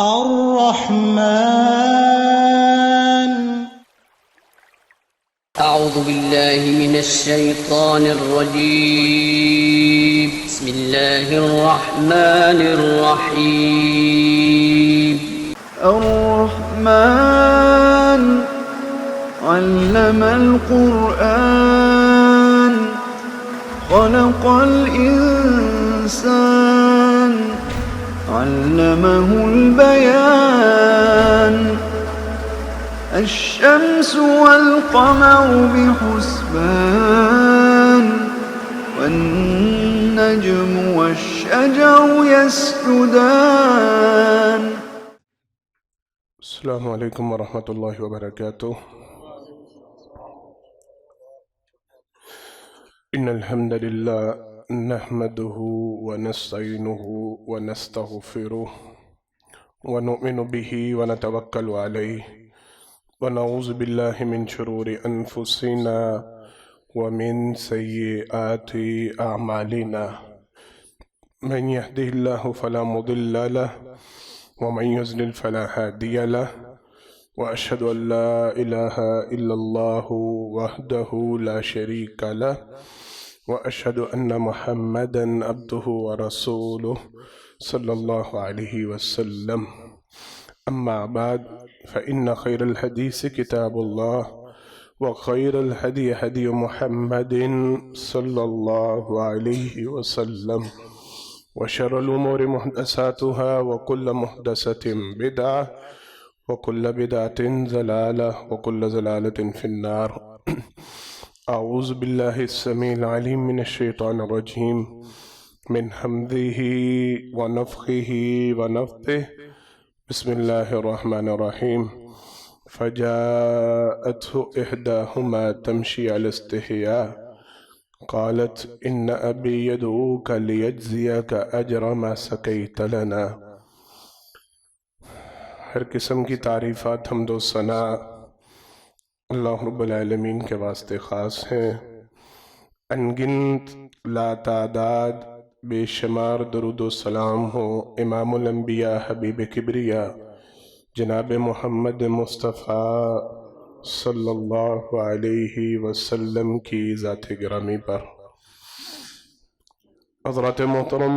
الرحمن. أعوذ بالله من الشيطان الرجيم. بسم الله الرحمن الرحيم. الرحمن علم القرآن خلق الإنسان علمه البيان الشمس والقمر بحسبان والنجم والشجر يسجدان. السلام علیکم ورحمۃ اللہ وبرکاتہ. ان الحمد للہ نحمده ونستعینه ونستغفره ونؤمن به ونتوکل علیہ ونعوذ باللہ من شرور انفسنا ومن سیئات اعمالنا من يهده الله فلا مضل له ومن يضلل فلا هادي له وأشهد أن لا إله إلا الله وحده لا شريك له وأشهد أن محمدا عبده ورسوله صلى الله عليه وسلم. أما بعد فإن خير الحديث كتاب الله وخير الهدي هدي محمد صلى الله عليه وسلم وشر الأمور محدثاتها وكل محدثة بدعة وكل بدعة ضلالة وكل ضلالة في النار. أعوذ بالله السميع العليم من الشيطان الرجيم من حمده ونفخه ونفثه. بسم الله الرحمن الرحيم. فجاءته إحداهما تمشي على استحياء قالت إن أبي يدعوك ليجزيك أجر ما سقيت لنا. ہر قسم کی تعریفات حمد و ثنا اللہ رب العالمین کے واسطے خاص ہیں. انگنت لا تعداد بے شمار درود و سلام ہو امام الانبیاء حبیب کبریا جناب محمد مصطفیٰ صلی اللہ علیہ وسلم کی ذات گرامی پر. حضرات محترم،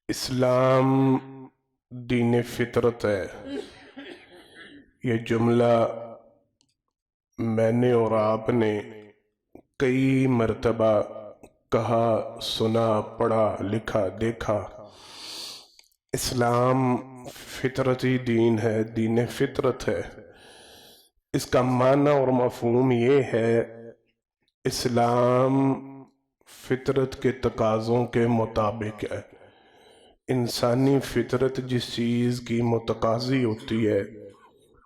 اسلام دین فطرت ہے. یہ جملہ میں نے اور آپ نے کئی مرتبہ کہا، سنا، پڑھا، لکھا، دیکھا. اسلام فطرتی دین ہے، دین فطرت ہے. اس کا معنی اور مفہوم یہ ہے اسلام فطرت کے تقاضوں کے مطابق ہے. انسانی فطرت جس چیز کی متقاضی ہوتی ہے،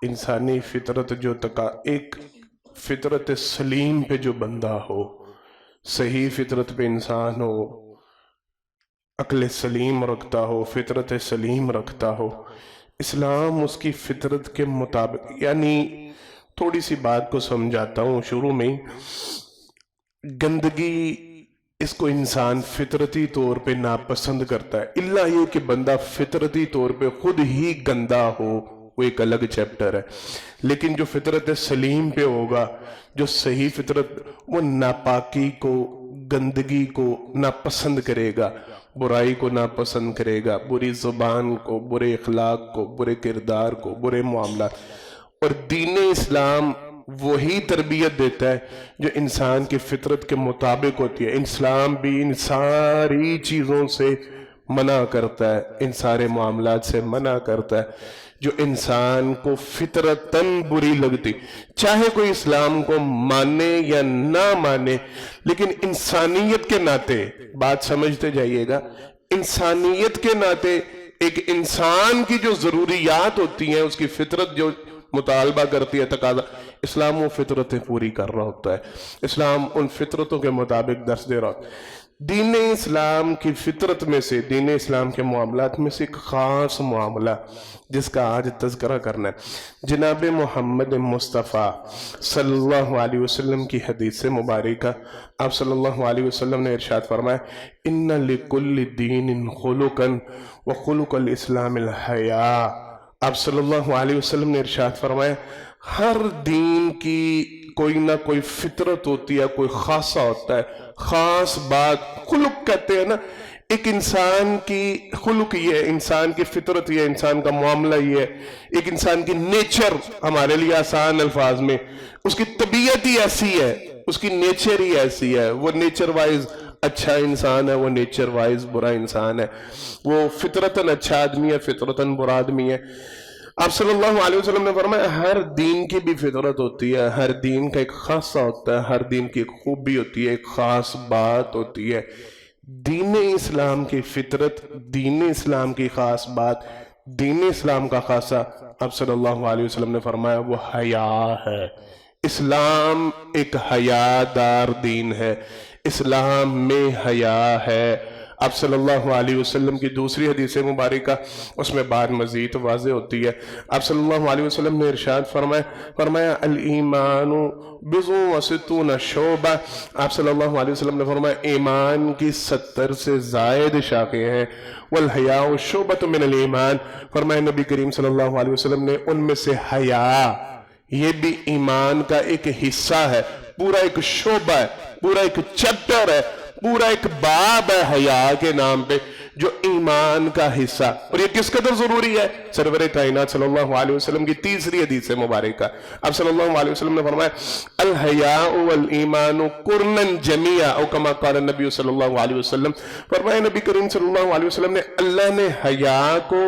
انسانی فطرت جو ایک فطرت سلیم پہ جو بندہ ہو، صحیح فطرت پہ انسان ہو، عقل سلیم رکھتا ہو، فطرت سلیم رکھتا ہو، اسلام اس کی فطرت کے مطابق. یعنی تھوڑی سی بات کو سمجھاتا ہوں شروع میں. گندگی اس کو انسان فطرتی طور پہ ناپسند کرتا ہے، الا یہ کہ بندہ فطرتی طور پہ خود ہی گندا ہو، وہ ایک الگ چیپٹر ہے. لیکن جو فطرت سلیم پہ ہوگا، جو صحیح فطرت، وہ ناپاکی کو، گندگی کو ناپسند کرے گا، برائی کو ناپسند کرے گا، بری زبان کو، برے اخلاق کو، برے کردار کو، برے معاملات. اور دین اسلام وہی تربیت دیتا ہے جو انسان کی فطرت کے مطابق ہوتی ہے. اسلام بھی ان ساری چیزوں سے منع کرتا ہے، ان سارے معاملات سے منع کرتا ہے جو انسان کو فطرتاً بری لگتی، چاہے کوئی اسلام کو مانے یا نہ مانے. لیکن انسانیت کے ناطے، بات سمجھتے جائیے گا، انسانیت کے ناطے ایک انسان کی جو ضروریات ہوتی ہیں، اس کی فطرت جو مطالبہ کرتی ہے، تقاضا، اسلام وہ فطرتیں پوری کر رہا ہوتا ہے. اسلام ان فطرتوں کے مطابق درس دے رہا ہوتا ہے. دین اسلام کی فطرت میں سے، دین اسلام کے معاملات میں سے ایک خاص معاملہ جس کا آج تذکرہ کرنا ہے، جناب محمد مصطفیٰ صلی اللہ علیہ وسلم کی حدیث مبارکہ، آپ صلی اللہ علیہ وسلم نے ارشاد فرمایا ان لکل دین خلقا وخلق الاسلام الحیاء۔ آپ صلی اللہ علیہ وسلم نے ارشاد فرمایا ہر دین کی کوئی نہ کوئی فطرت ہوتی ہے، کوئی خاصہ ہوتا ہے، خاص بات۔ خلق کہتے ہیں نا، ایک انسان کی خلق یہ ہے، انسان کی فطرت یہ ہے، انسان کا معاملہ یہ ہے، ایک انسان کی نیچر، ہمارے لیے آسان الفاظ میں اس کی طبیعت ہی ایسی ہے، اس کی نیچر ہی ایسی ہے، وہ نیچر وائز اچھا انسان ہے، وہ نیچر وائز برا انسان ہے، وہ فطرتاً اچھا آدمی ہے، فطرتاً برا آدمی ہے۔ آپ صلی اللہ علیہ وسلم نے فرمایا ہر دین کی بھی فطرت ہوتی ہے، ہر دین کا ایک خاصہ ہوتا ہے، ہر دین کی ایک خوبی ہوتی ہے، ایک خاص بات ہوتی ہے۔ دین اسلام کی فطرت، دین اسلام کی خاص بات، دین اسلام کا خاصہ، آپ صلی اللہ علیہ وسلم نے فرمایا وہ حیا ہے۔ اسلام ایک حیادار دین ہے، اسلام میں حیا ہے۔ آپ صلی اللہ علیہ وسلم کی دوسری حدیث مبارکہ، اس میں بات مزید واضح ہوتی ہے۔ آپ صلی اللہ علیہ وسلم نے ارشاد فرمایا الایمان بضع و ستون شعبہ۔ آپ صلی اللہ علیہ وسلم نے فرمایا ایمان کی 70 سے زائد شاخیں ہیں، والحیاء شعبۃ من الایمان۔ فرمایا نبی کریم صلی اللہ علیہ وسلم نے ان میں سے حیا، یہ بھی ایمان کا ایک حصہ ہے، پورا ایک شعبہ ہے، پورا ایک چیپٹر ہے، پورا ایک باب ہے حیا کے نام پہ، جو ایمان کا حصہ۔ اور یہ کس قدر ضروری ہے؟ سرور کائنات صلی اللہ علیہ وسلم کی تیسری حدیث مبارکہ، اب صلی اللہ علیہ وسلم نے فرمایا الحیاء والایمان قرنا جمیعا، او کما قال النبی صلی اللہ علیہ وسلم۔ فرمایا نبی کریم صلی اللہ علیہ وسلم نے اللہ نے حیا کو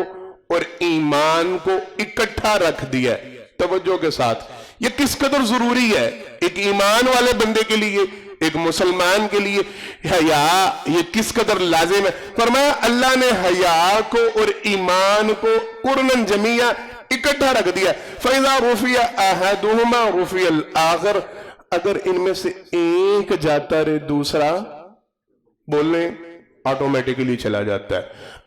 اور ایمان کو اکٹھا رکھ دیا ہے۔ توجہ کے ساتھ، یہ کس قدر ضروری ہے ایک ایمان والے بندے کے لیے، ایک مسلمان کے لیے حیا یہ کس قدر لازم ہے۔ فرمایا اللہ نے حیا کو اور ایمان کو قرناً جمیعا اکٹھا رکھ دیا۔ فَإِذَا رُفِيَ أَحَدُهُمَا رُفِيَ الْآخَرُ، اگر ان میں سے ایک جاتا رہے دوسرا بولنے آٹومیٹکلی چلا جاتا ہے،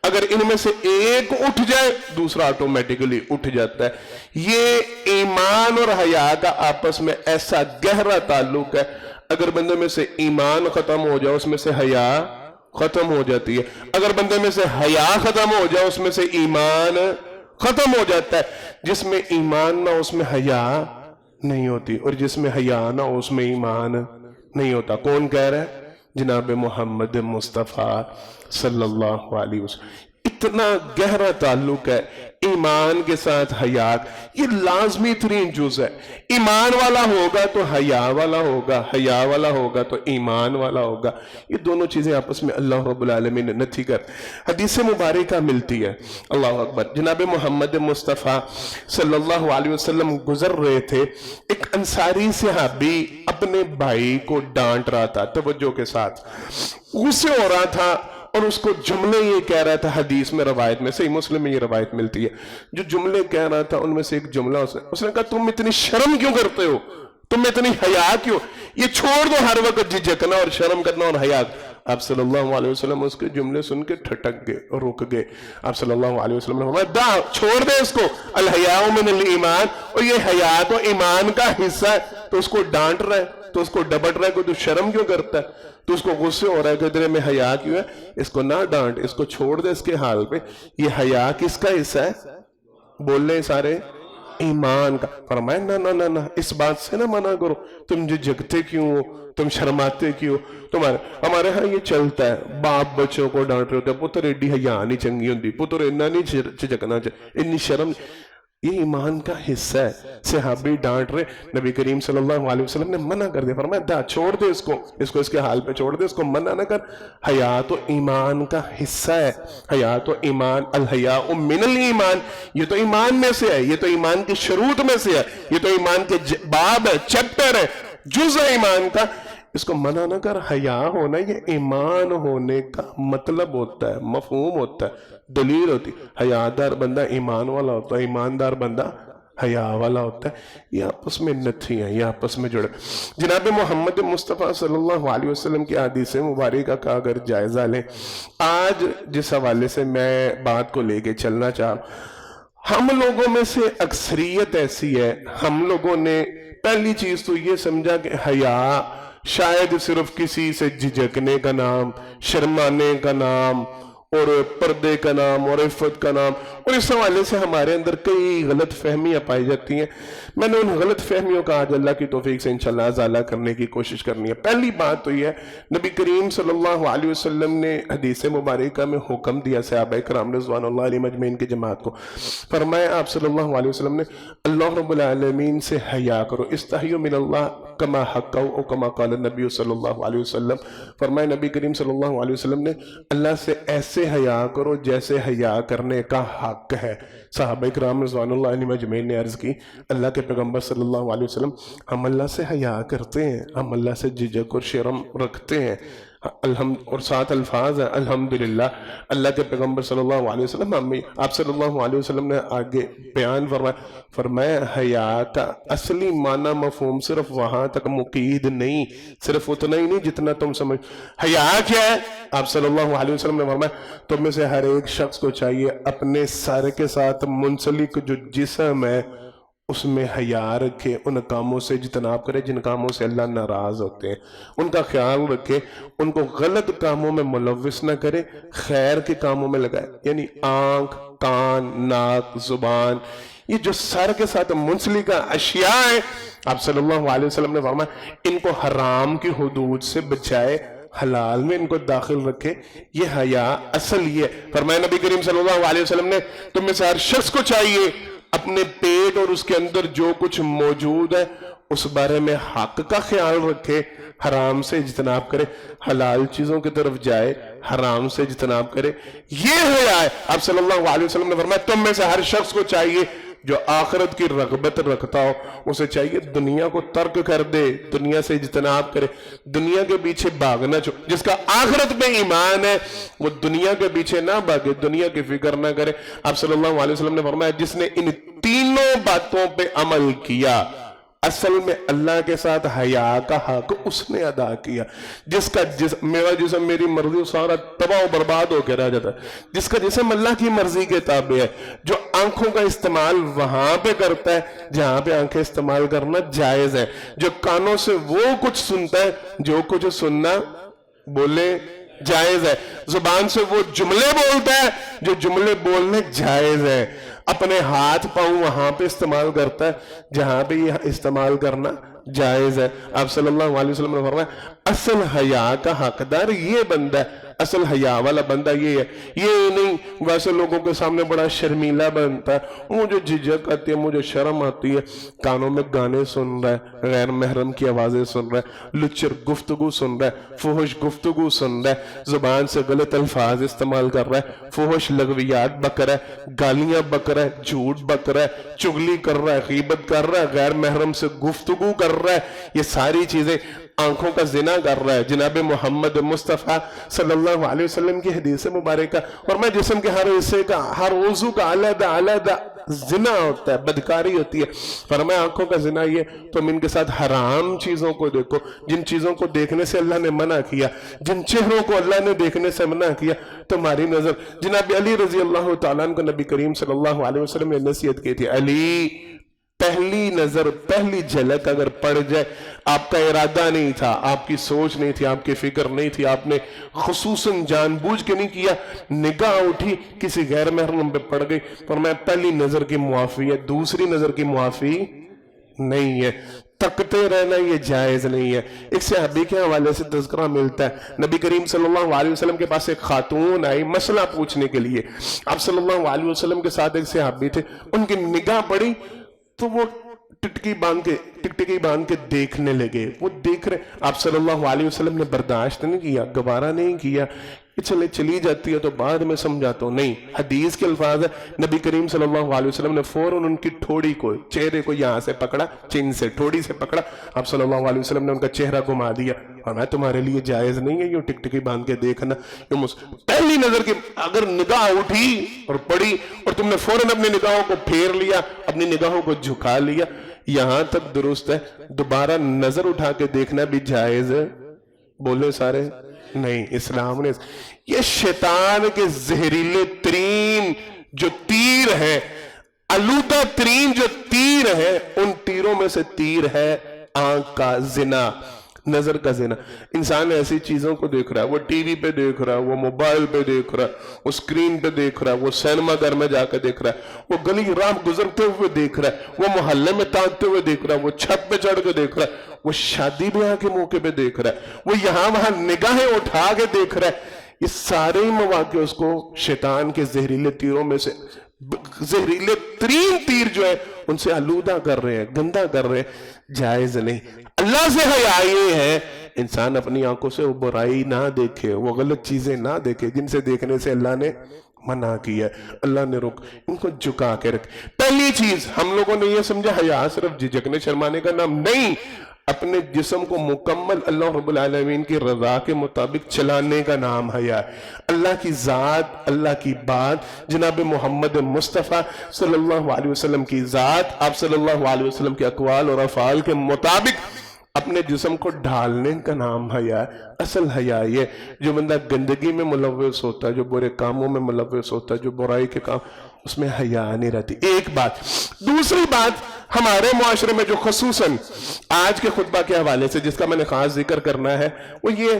اگر ان میں سے ایک اٹھ جائے دوسرا آٹومیٹکلی اٹھ جاتا ہے۔ یہ ایمان اور حیا کا آپس میں ایسا گہرا تعلق ہے، اگر بندے میں سے ایمان ختم ہو جائے اس میں سے حیا ختم ہو جاتی ہے، اگر بندے میں سے حیا ختم ہو جائے اس میں سے ایمان ختم ہو جاتا ہے۔ جس میں ایمان نہ اس میں حیا نہیں ہوتی، اور جس میں حیا نہ اس میں ایمان نہیں ہوتا۔ کون کہہ رہا ہے؟ جناب محمد مصطفیٰ صلی اللہ علیہ وسلم۔ اتنا گہرا تعلق ہے ایمان کے ساتھ حیا، یہ لازمی ترین جز ہے۔ ایمان والا ہوگا تو حیا والا ہوگا، حیا والا ہوگا تو ایمان والا ہوگا۔ یہ دونوں چیزیں آپس میں اللہ رب العالمین نے نتھی کر حدیث مبارکہ ملتی ہے۔ اللہ اکبر۔ جناب محمد مصطفیٰ صلی اللہ علیہ وسلم گزر رہے تھے، ایک انصاری صحابی اپنے بھائی کو ڈانٹ رہا تھا، توجہ کے ساتھ غصے ہو رہا تھا، اور اس کو جملے یہ کہہ رہا تھا، حدیث میں روایت میں، صحیح مسلم میں یہ روایت ملتی ہے، جو جملے کہہ رہا تھا ان میں سے ایک جملہ اس نے کہا تم اتنی شرم کیوں کرتے ہو، تم اتنی حیا کیوں، یہ چھوڑ دو ہر وقت جھجکنا اور شرم کرنا اور حیا۔ آپ صلی اللہ علیہ وسلم اس کے جملے سن کے ٹھٹک گئے اور رک گئے۔ آپ صلی اللہ علیہ وسلم نے فرمایا دا چھوڑ دے اس کو، الحیاء من الایمان، اور یہ حیا تو ایمان کا حصہ ہے، تو اس کو ڈانٹ رہا ہے، تو اس کو ڈبٹ رہا ہے کہ تو شرم کیوں کرتا ہے، تو اس کو غصے ہو رہا ہے کہ تیرے میں حیا کیوں ہے، اس کو نہ ڈانٹ، اس کو چھوڑ دے اس کے حال پہ۔ یہ حیا کس کا حصہ ہے؟ بول رہے سارے ایمان کا۔ فرمایا نہ نہ نہ نہ، اس بات سے نہ منع کرو، تم جو جگتے کیوں ہو، تم شرماتے کیوں؟ ہمارے ہاں یہ چلتا ہے، باپ بچوں کو ڈانٹ رہے ہوتے ہیں، پتر ایڈی حیا نہیں چنگی ہوندی، پتر اتنا نہیں جھجکنا چاہیے، اتنی شرم۔ یہ ایمان کا حصہ ہے۔ صحابی ڈانٹ رہے، نبی کریم صلی اللہ علیہ وسلم نے منع کر دیا، فرمایا دا چھوڑ دے اس کو اس کے حال پہ چھوڑ دے، اس کو منع نہ کر۔ حیا تو ایمان کا حصہ ہے، حیا تو ایمان، الحیاء من الایمان، یہ تو ایمان میں سے ہے، یہ تو ایمان کی شروط میں سے ہے، یہ تو ایمان کے باب ہے، چیپٹر ہے، جز ہے ایمان کا۔ اس کو منع نہ کر۔ حیا ہونا یہ ایمان ہونے کا مطلب ہوتا ہے، مفہوم ہوتا ہے، دلیل ہوتی ہے۔ حیادار بندہ ایمان والا ہوتا ہے، ایماندار بندہ حیا والا ہوتا ہے یہ آپس میں نتھی ہیں، یہ آپس میں جڑے۔ جناب محمد مصطفیٰ صلی اللہ علیہ وسلم کی حدیث مبارکہ کا اگر جائزہ لیں، آج جس حوالے سے میں بات کو لے کے چلنا چاہ، ہم لوگوں میں سے اکثریت ایسی ہے، ہم لوگوں نے پہلی چیز تو یہ سمجھا کہ حیا شاید صرف کسی سے جھجکنے کا نام، شرمانے کا نام، اور پردے کا نام اور عفت کا نام، اور اس حوالے سے ہمارے اندر کئی غلط فہمیاں پائی جاتی ہیں۔ میں نے ان غلط فہمیوں کا آج اللہ کی توفیق سے انشاءاللہ ازالہ کرنے کی کوشش کرنی ہے۔ پہلی بات تو یہ ہے، نبی کریم صلی اللہ علیہ وسلم نے حدیث مبارکہ میں حکم دیا صحابہ کرام رضوان اللہ علیہ مجمعین کی جماعت کو، فرمایا آپ صلی اللہ علیہ وسلم نے اللہ رب العالمین سے حیا کرو، استحیوا من اللہ کما حقوا او کما قال النبی صلی اللہ علیہ وسلم، فرمایا نبی کریم صلی اللہ علیہ وسلم نے اللہ سے ایسے حیا کرو جیسے حیا کرنے کا حق ہے۔ صحابہ کرام رضوان اللہ علیہ مجمعین نے عرض کی اللہ کے پیغمبر صلی اللہ علیہ وسلم ہم اللہ سے حیا کرتے ہیں، ہم اللہ سے جھجک اور شرم رکھتے ہیں، اور ساتھ الفاظ ہیں الحمدللہ اللہ کے پیغمبر صلی اللہ علیہ وسلم آپ صلی اللہ علیہ وسلم نے آگے بیان فرمایا حیا کا اصلی معنی مفہوم صرف وہاں تک مقید نہیں، صرف اتنا ہی نہیں جتنا تم سمجھ۔ حیا کیا ہے؟ آپ صلی اللہ علیہ وسلم نے فرمایا تم میں سے ہر ایک شخص کو چاہیے اپنے سر کے ساتھ منسلک جو جسم ہے اس میں حیا رکھے، ان کاموں سے اجتناب کرے جن کاموں سے اللہ ناراض ہوتے ہیں، ان کا خیال رکھے، ان کو غلط کاموں میں ملوث نہ کرے، خیر کے کاموں میں لگائے، یعنی آنکھ، کان، ناک، زبان، یہ جو سر کے ساتھ منسلک اشیاء ہیں آپ صلی اللہ علیہ وسلم نے فرمایا ان کو حرام کی حدود سے بچائے، حلال میں ان کو داخل رکھے، یہ حیا اصل یہ ہے۔ فرمایا نبی کریم صلی اللہ علیہ وسلم نے تم میں سے ہر شخص کو چاہیے اپنے پیٹ اور اس کے اندر جو کچھ موجود ہے اس بارے میں حق کا خیال رکھے، حرام سے اجتناب کرے، حلال چیزوں کی طرف جائے، حرام سے اجتناب کرے، یہ حیا ہے۔ آپ صلی اللہ علیہ وسلم نے فرمایا تم میں سے ہر شخص کو چاہیے جو آخرت کی رغبت رکھتا ہو اسے چاہیے دنیا کو ترک کر دے، دنیا سے اجتناب کرے، دنیا کے پیچھے بھاگنا جس کا آخرت میں ایمان ہے وہ دنیا کے پیچھے نہ بھاگے، دنیا کی فکر نہ کرے۔ آپ صلی اللہ علیہ وسلم نے فرمایا جس نے ان تینوں باتوں پہ عمل کیا اصل میں اللہ کے ساتھ حیا کا حق اس نے ادا کیا۔ جس کا میرا جسم میری مرضی سارا تباہ و برباد ہو کے رہ جاتا ہے، جس کا جسم اللہ کی مرضی کے تابع ہے، جو آنکھوں کا استعمال وہاں پہ کرتا ہے جہاں پہ آنکھیں استعمال کرنا جائز ہے، جو کانوں سے وہ کچھ سنتا ہے جو کچھ سننا بولے جائز ہے، زبان سے وہ جملے بولتا ہے جو جملے بولنے جائز ہے، اپنے ہاتھ پاؤں وہاں پہ استعمال کرتا ہے جہاں پہ یہ استعمال کرنا جائز ہے۔ آپ صلی اللہ علیہ وسلم نے فرمایا اصل حیا کا حقدار یہ بندہ ہے، اصل حیا والا بندہ یہ ہے، یہ نہیں ویسے لوگوں کے سامنے بڑا شرمیلا بنتا ہے، مجھے جھجک آتی ہے، مجھے شرم آتی ہے، کانوں میں گانے سن رہا ہے، غیر محرم کی آوازیں سن رہا ہے، لچر گفتگو سن رہا ہے، فحش گفتگو سن رہا ہے، زبان سے غلط الفاظ استعمال کر رہا ہے، فحش لغویات بک رہا ہے، گالیاں بک رہا ہے، جھوٹ بک رہا ہے، چغلی کر رہا ہے، غیبت کر رہا ہے، غیر محرم سے گفتگو کر رہا ہے، یہ ساری چیزیں آنکھوں کا زنا کر رہا ہے۔ جناب محمد مصطفیٰ صلی اللہ علیہ وسلم کی حدیث مبارکہ اور میں جسم کے ہر حصے کا ہر عضو کا علیحدہ زنا ہوتا ہے، بدکاری ہوتی ہے، فرمایا آنکھوں کا زنا یہ تم ان کے ساتھ حرام چیزوں کو دیکھو، جن چیزوں کو دیکھنے سے اللہ نے منع کیا، جن چہروں کو اللہ نے دیکھنے سے منع کیا، تمہاری نظر۔ جناب علی رضی اللہ تعالیٰ عنہ کو نبی کریم صلی اللہ علیہ وسلم نے نصیحت کی تھی، علی پہلی نظر پہلی جھلک اگر پڑ جائے، آپ کا ارادہ نہیں تھا، آپ کی سوچ نہیں تھی، آپ کی فکر نہیں تھی، آپ نے خصوصاً جان بوجھ کے نہیں کیا، نگاہ اٹھی کسی غیر محرم پہ پڑ گئی، فرمایا پہلی نظر کی معافی ہے، دوسری نظر کی معافی نہیں ہے، تکتے رہنا یہ جائز نہیں ہے۔ ایک صحابی کے حوالے سے تذکرہ ملتا ہے، نبی کریم صلی اللہ علیہ وسلم کے پاس ایک خاتون آئی مسئلہ پوچھنے کے لیے، آپ صلی اللہ علیہ وسلم کے ساتھ ایک صحابی تھے، ان کی نگاہ پڑی تو وہ ٹکٹکی باندھ کے دیکھنے لگے، وہ دیکھ رہے، آپ صلی اللہ علیہ وسلم نے برداشت نہیں کیا، گوارا نہیں کیا کہ چلی جاتی ہے تو بعد میں سمجھاتا ہوں، نہیں، حدیث کے الفاظ ہے، نبی کریم صلی اللہ علیہ وسلم نے فوراً ان کی ٹھوڑی کو، چہرے کو یہاں سے پکڑا، چین سے ٹھوڑی سے پکڑا، آپ صلی اللہ علیہ وسلم نے ان کا چہرہ گھما دیا، اور میں تمہارے لیے جائز نہیں ہے یوں ٹکٹکی باندھ کے دیکھنا. پہلی نظر کی اگر نگاہ اٹھی اور پڑی اور تم نے فوراً اپنی نگاہوں کو پھیر لیا, اپنی نگاہوں کو جھکا لیا, یہاں تک درست ہے. دوبارہ نظر اٹھا کے دیکھنا بھی جائز ہے؟ بولے سارے نہیں. اسلام نے یہ شیطان کے زہریلے ترین جو تیر ہیں, آلودہ ترین جو تیر ہے, ان تیروں میں سے تیر ہے آنکھ کا زنا, نظر کا زنا. انسان ایسی چیزوں کو دیکھ رہا ہے, وہ ٹی وی پہ دیکھ رہا ہے, وہ موبائل پہ دیکھ رہا ہے, وہ اسکرین پہ دیکھ رہا ہے, وہ سینما گھر میں جا کے دیکھ رہا ہے, وہ گلی راہ گزرتے ہوئے دیکھ رہا ہے, وہ محلے میں تاکتے ہوئے دیکھ رہا ہے, وہ چھت پہ چڑھ کے دیکھ رہا ہے, وہ شادی بیاہ کے موقع پہ دیکھ رہا ہے, وہ یہاں وہاں نگاہیں اٹھا کے دیکھ رہا ہے. یہ سارے مواقع اس کو شیطان کے زہریلے تیروں میں سے, زہریلے ترین تیر جو ہے ان سے آلودہ کر رہے ہیں, گندا کر رہے ہیں. جائز نہیں. اللہ سے حیا یہ ہے انسان اپنی آنکھوں سے وہ برائی نہ دیکھے, وہ غلط چیزیں نہ دیکھے جن سے دیکھنے سے اللہ نے منع کیا ہے, اللہ نے روک, ان کو جھکا کے رکھے. پہلی چیز ہم لوگوں نے یہ سمجھا حیا صرف جھجکنے شرمانے کا نام نہیں, اپنے جسم کو مکمل اللہ رب العالمین کی رضا کے مطابق چلانے کا نام حیا ہے. اللہ کی ذات, اللہ کی بات, جناب محمد مصطفیٰ صلی اللہ علیہ وسلم کی ذات, آپ صلی اللہ علیہ وسلم کے اقوال اور افعال کے مطابق اپنے جسم کو ڈھالنے کا نام حیا ہے. اصل حیا یہ جو بندہ گندگی میں ملوث ہوتا ہے, جو برے کاموں میں ملوث ہوتا ہے, جو برائی کے کام, اس میں حیا نہیں رہتی. ایک بات. دوسری بات, ہمارے معاشرے میں جو خصوصاً آج کے خطبہ کے حوالے سے جس کا میں نے خاص ذکر کرنا ہے وہ یہ,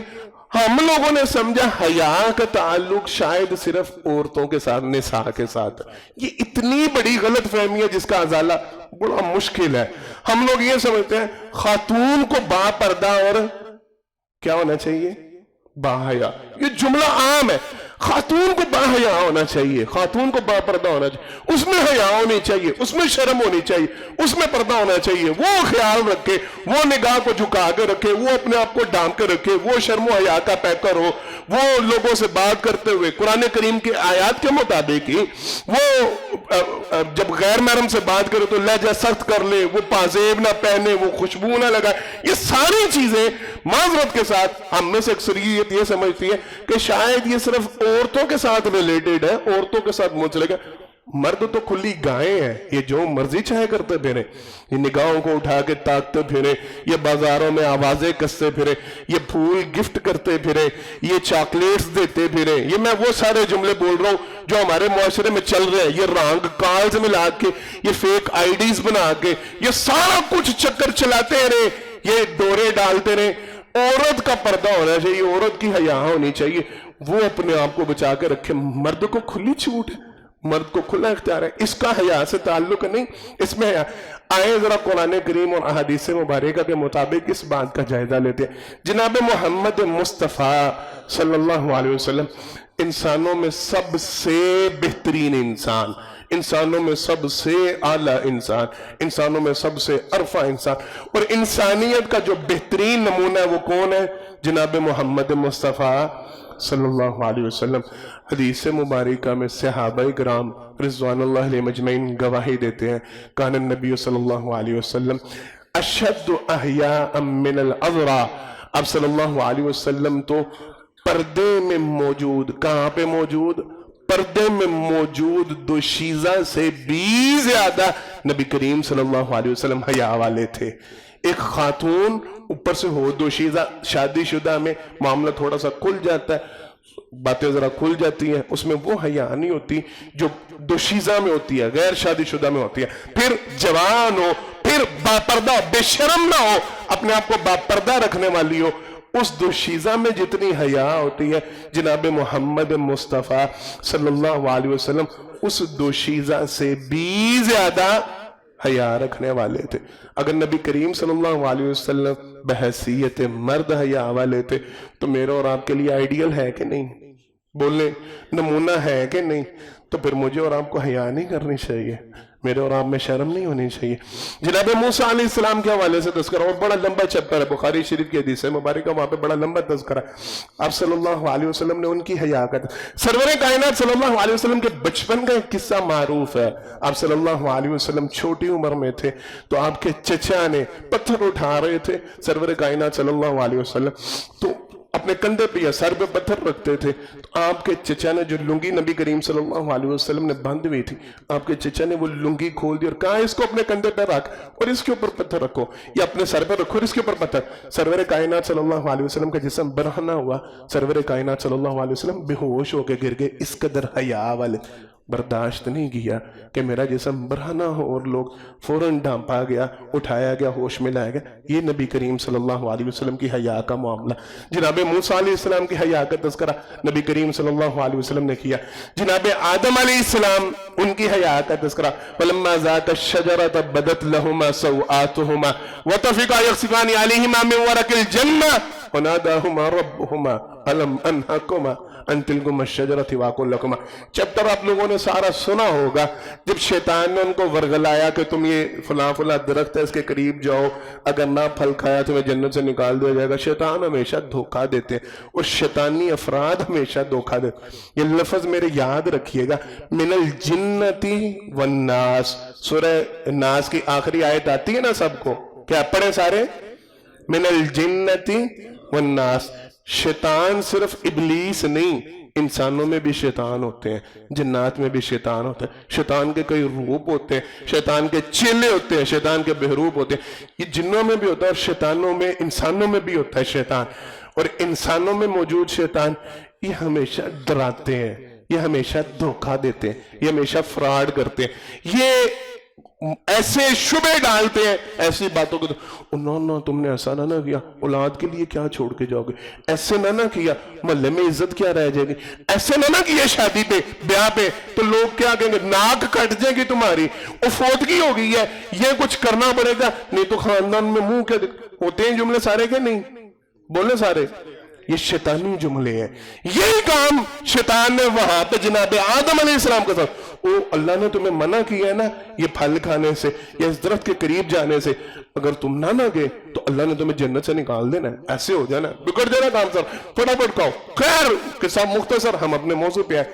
ہم لوگوں نے سمجھا حیا کا تعلق شاید صرف عورتوں کے ساتھ, نساء کے ساتھ. یہ اتنی بڑی غلط فہمی ہے جس کا ازالہ بڑا مشکل ہے. ہم لوگ یہ سمجھتے ہیں خاتون کو با پردہ اور کیا ہونا چاہیے, باحیا. یہ جملہ عام ہے. خاتون کو با حیا ہونا چاہیے, خاتون کو با پردہ ہونا چاہیے, اس میں حیا ہونی چاہیے, اس میں شرم ہونی چاہیے, اس میں پردہ ہونا چاہیے. وہ خیال رکھے, وہ نگاہ کو جھکا کے رکھے, وہ اپنے آپ کو ڈھانپ کے رکھے, وہ شرم و حیا کا پیکر ہو, وہ لوگوں سے بات کرتے ہوئے قرآن کریم کے آیات کے مطابق ہی وہ جب غیر محرم سے بات کرے تو لہجہ سخت کر لے, وہ پازیب نہ پہنے, وہ خوشبو نہ لگائے. یہ ساری چیزیں معذرت کے ساتھ ہم میں سے اکثریت یہ سمجھتی ہے کہ شاید یہ صرف عورتوں کے ساتھ ریلیٹڈ ہے, عورتوں کے ساتھ منسلک ہے. مرد تو کھلی گائیں ہیں, یہ جو مرضی چاہے کرتے پھرے, یہ نگاہوں کو اٹھا کے تاکتے پھرے, یہ بازاروں میں آوازیں کستے پھرے, یہ پھول گفٹ کرتے پھرے, یہ چاکلیٹس دیتے پھرے. یہ میں وہ سارے جملے بول رہا ہوں جو ہمارے معاشرے میں چل رہے ہیں. یہ رانگ کالز ملا کے, یہ فیک آئی ڈیز بنا کے, یہ سارا کچھ چکر چلاتے رہے, یہ ڈورے ڈالتے رہے. عورت کا پردہ ہونا چاہیے, عورت کی حیا ہونی چاہیے, وہ اپنے آپ کو بچا کے رکھے. مرد کو کھلی چھوٹ ہے, مرد کو کھلا اختیار ہے, اس کا حیا سے تعلق نہیں, اس میں حیا. آئے ذرا قرآن کریم اور احادیث مبارکہ کے مطابق اس بات کا جائزہ لیتے ہیں. جناب محمد مصطفیٰ صلی اللہ علیہ وسلم انسانوں میں سب سے بہترین انسان, انسانوں میں سب سے اعلیٰ انسان, انسانوں میں سب سے عرفہ انسان, اور انسانیت کا جو بہترین نمونہ ہے وہ کون ہے؟ جناب محمد مصطفیٰ صلی اللہ علیہ وسلم. حدیث مبارکہ میں صحابہ کرام رضوان اللہ علیہ مجمعین گواہی دیتے ہیں, کان النبی صلی اللہ علیہ وسلم اشد احیاء من العذراء. اب صلی اللہ علیہ وسلم تو پردے میں موجود, کہاں پہ موجود؟ پردے میں موجود دوشیزہ سے بھی زیادہ نبی کریم صلی اللہ علیہ وسلم حیا والے تھے. ایک خاتون اوپر سے ہو دوشیزہ, شادی شدہ میں معاملہ تھوڑا سا کھل جاتا ہے, باتیں ذرا کھل جاتی ہیں, اس میں وہ حیا نہیں ہوتی جو دوشیزہ میں ہوتی ہے, غیر شادی شدہ میں ہوتی ہے. پھر جوان ہو, پھر باپردہ, بے شرم نہ ہو, اپنے آپ کو باپردہ رکھنے والی ہو, اس دوشیزہ میں جتنی حیا ہوتی ہے جناب محمد مصطفیٰ صلی اللہ علیہ وسلم اس دوشیزہ سے بھی زیادہ حیا رکھنے والے تھے. اگر نبی کریم صلی اللہ علیہ وسلم بحیثیت مرد حیا والے تھے تو میرا اور آپ کے لیے آئیڈیل ہے کہ نہیں؟ بولیں, نمونہ ہے کہ نہیں؟ تو پھر مجھے اور آپ کو حیا نہیں کرنی چاہیے، میرے اور آپ میں شرم نہیں ہونی چاہیے؟ جناب موسیٰ علیہ السلام کے حوالے سے تذکرہ، اور بڑا لمبا چیپٹر ہے، بخاری شریف کی حدیث ہے مبارکہ، وہاں پہ بڑا لمبا تذکرہ ہے۔ آپ صلی اللہ علیہ وسلم نے ان کی حیا کا، سرور کائنات صلی اللہ علیہ وسلم کے بچپن کا ایک قصہ معروف ہے۔ آپ صلی اللہ علیہ وسلم چھوٹی عمر میں تھے تو آپ کے چچا نے پتھر اٹھا رہے تھے، سرور کائنات صلی اللہ علیہ وسلم تو اپنے کندھے پہ یا سر پہ پتھر رکھتے تھے، تو آپ کے چچا نے جو لنگی نبی کریم صلی اللہ علیہ وسلم نے باندھی ہوئی تھی، آپ کے چچا نے وہ لنگی کھول دی اور کہا اس کو اپنے کندھے پہ رکھ اور اس کے اوپر پتھر رکھو، یا اپنے سر پہ رکھو اور اس کے اوپر پتھر۔ سرور کائنات صلی اللہ علیہ وسلم کا جسم برہنہ ہوا، سرور کائنات صلی اللہ علیہ وسلم بے ہوش ہو کے گر گئے۔ اس قدر حیا والے برداشت نہیں کیا کہ میرا جسم برہنہ ہو اور لوگ فوراً ڈانپا گیا، اٹھایا گیا، ہوش میں لایا گیا۔ یہ نبی کریم صلی اللہ علیہ وسلم کی حیا کا معاملہ۔ جناب موسیٰ علیہ السلام کی حیا کا تذکرہ نبی کریم صلی اللہ علیہ وسلم نے کیا۔ جناب آدم علیہ السلام ان کی حیا کا تذکرہ، فَلَمَّا ذَاقَ الشَّجَرَةَ بَدَتْ لَهُمَا سَوْآتُهُمَا وَطَفِقَا يَخْصِفَانِ عَلَيْهِمَا مِنْ وَرَقِ الْجَنَّةِ وَنَادَاهُمَا رَبُّهُمَا أَلَمْ أَنْهَكُمَا عَنْ تِلْكُمَا الشَّجَرَةِ وَأَقُلْ لَكُمَا۔ چیپٹر آپ لوگوں نے سارا سنا ہوگا، جب شیطان نے ان کو ورغلایا کہ تم یہ فلاں فلاں درخت ہے اس کے قریب جاؤ، اگر نہ پھل کھایا تمہیں جنت سے نکال دیا جائے گا۔ شیطان ہمیشہ دھوکہ دیتے ہیں، اور شیطانی افراد ہمیشہ دھوکہ دیتے ہیں۔ یہ لفظ میرے یاد رکھیے گا، من الجنتی والناس، سورہ ناس کی آخری آیت آتی ہے نا سب کو، کیا پڑھیں سارے؟ من الجنتی والناس۔ شیطان صرف ابلیس نہیں، انسانوں میں بھی شیطان ہوتے ہیں، جنات میں بھی شیطان ہوتے ہیں۔ شیطان کے کئی روپ ہوتے ہیں، شیطان کے چیلے ہوتے ہیں، شیطان کے بہروپ ہوتے ہیں۔ یہ جنوں میں بھی ہوتا ہے اور شیطانوں میں، انسانوں میں بھی ہوتا ہے شیطان۔ اور انسانوں میں موجود شیطان یہ ہمیشہ ڈراتے ہیں، یہ ہمیشہ دھوکہ دیتے ہیں، یہ ہمیشہ فراڈ کرتے ہیں، یہ ایسے شبہ ڈالتے ہیں ایسی باتوں کو، انہوں نے تم نے ایسا نہ کیا، اولاد کے لیے کیا چھوڑ کے جاؤ گے، ایسے نہ کیا محلے میں عزت کیا رہ جائے گی، ایسے نہ کیا شادی پہ بیاہ پہ تو لوگ کیا کہیں گے، ناک کٹ جائے گی تمہاری، وہ فوتگی ہو گئی ہے، یہ کچھ کرنا پڑے گا، نہیں تو خاندان میں منہ کیا ہوتے ہیں جملے سارے کے نہیں بولے سارے، یہ شیطانی جملے ہیں۔ یہی کام شیطان نے وہاں پہ جناب آدم علیہ السلام کے ساتھ، اللہ نے تمہیں منع کیا ہے نا یہ پھل کھانے سے یا اس درخت کے قریب جانے سے، اگر تم نہ گئے تو اللہ نے تمہیں جنت سے نکال دینا ہے، ایسے ہو جانا ہے، بگڑ جانا کام سر، فٹافٹ کھاؤ۔ خیر قصہ مختصر، ہم اپنے موضوع پہ آئے۔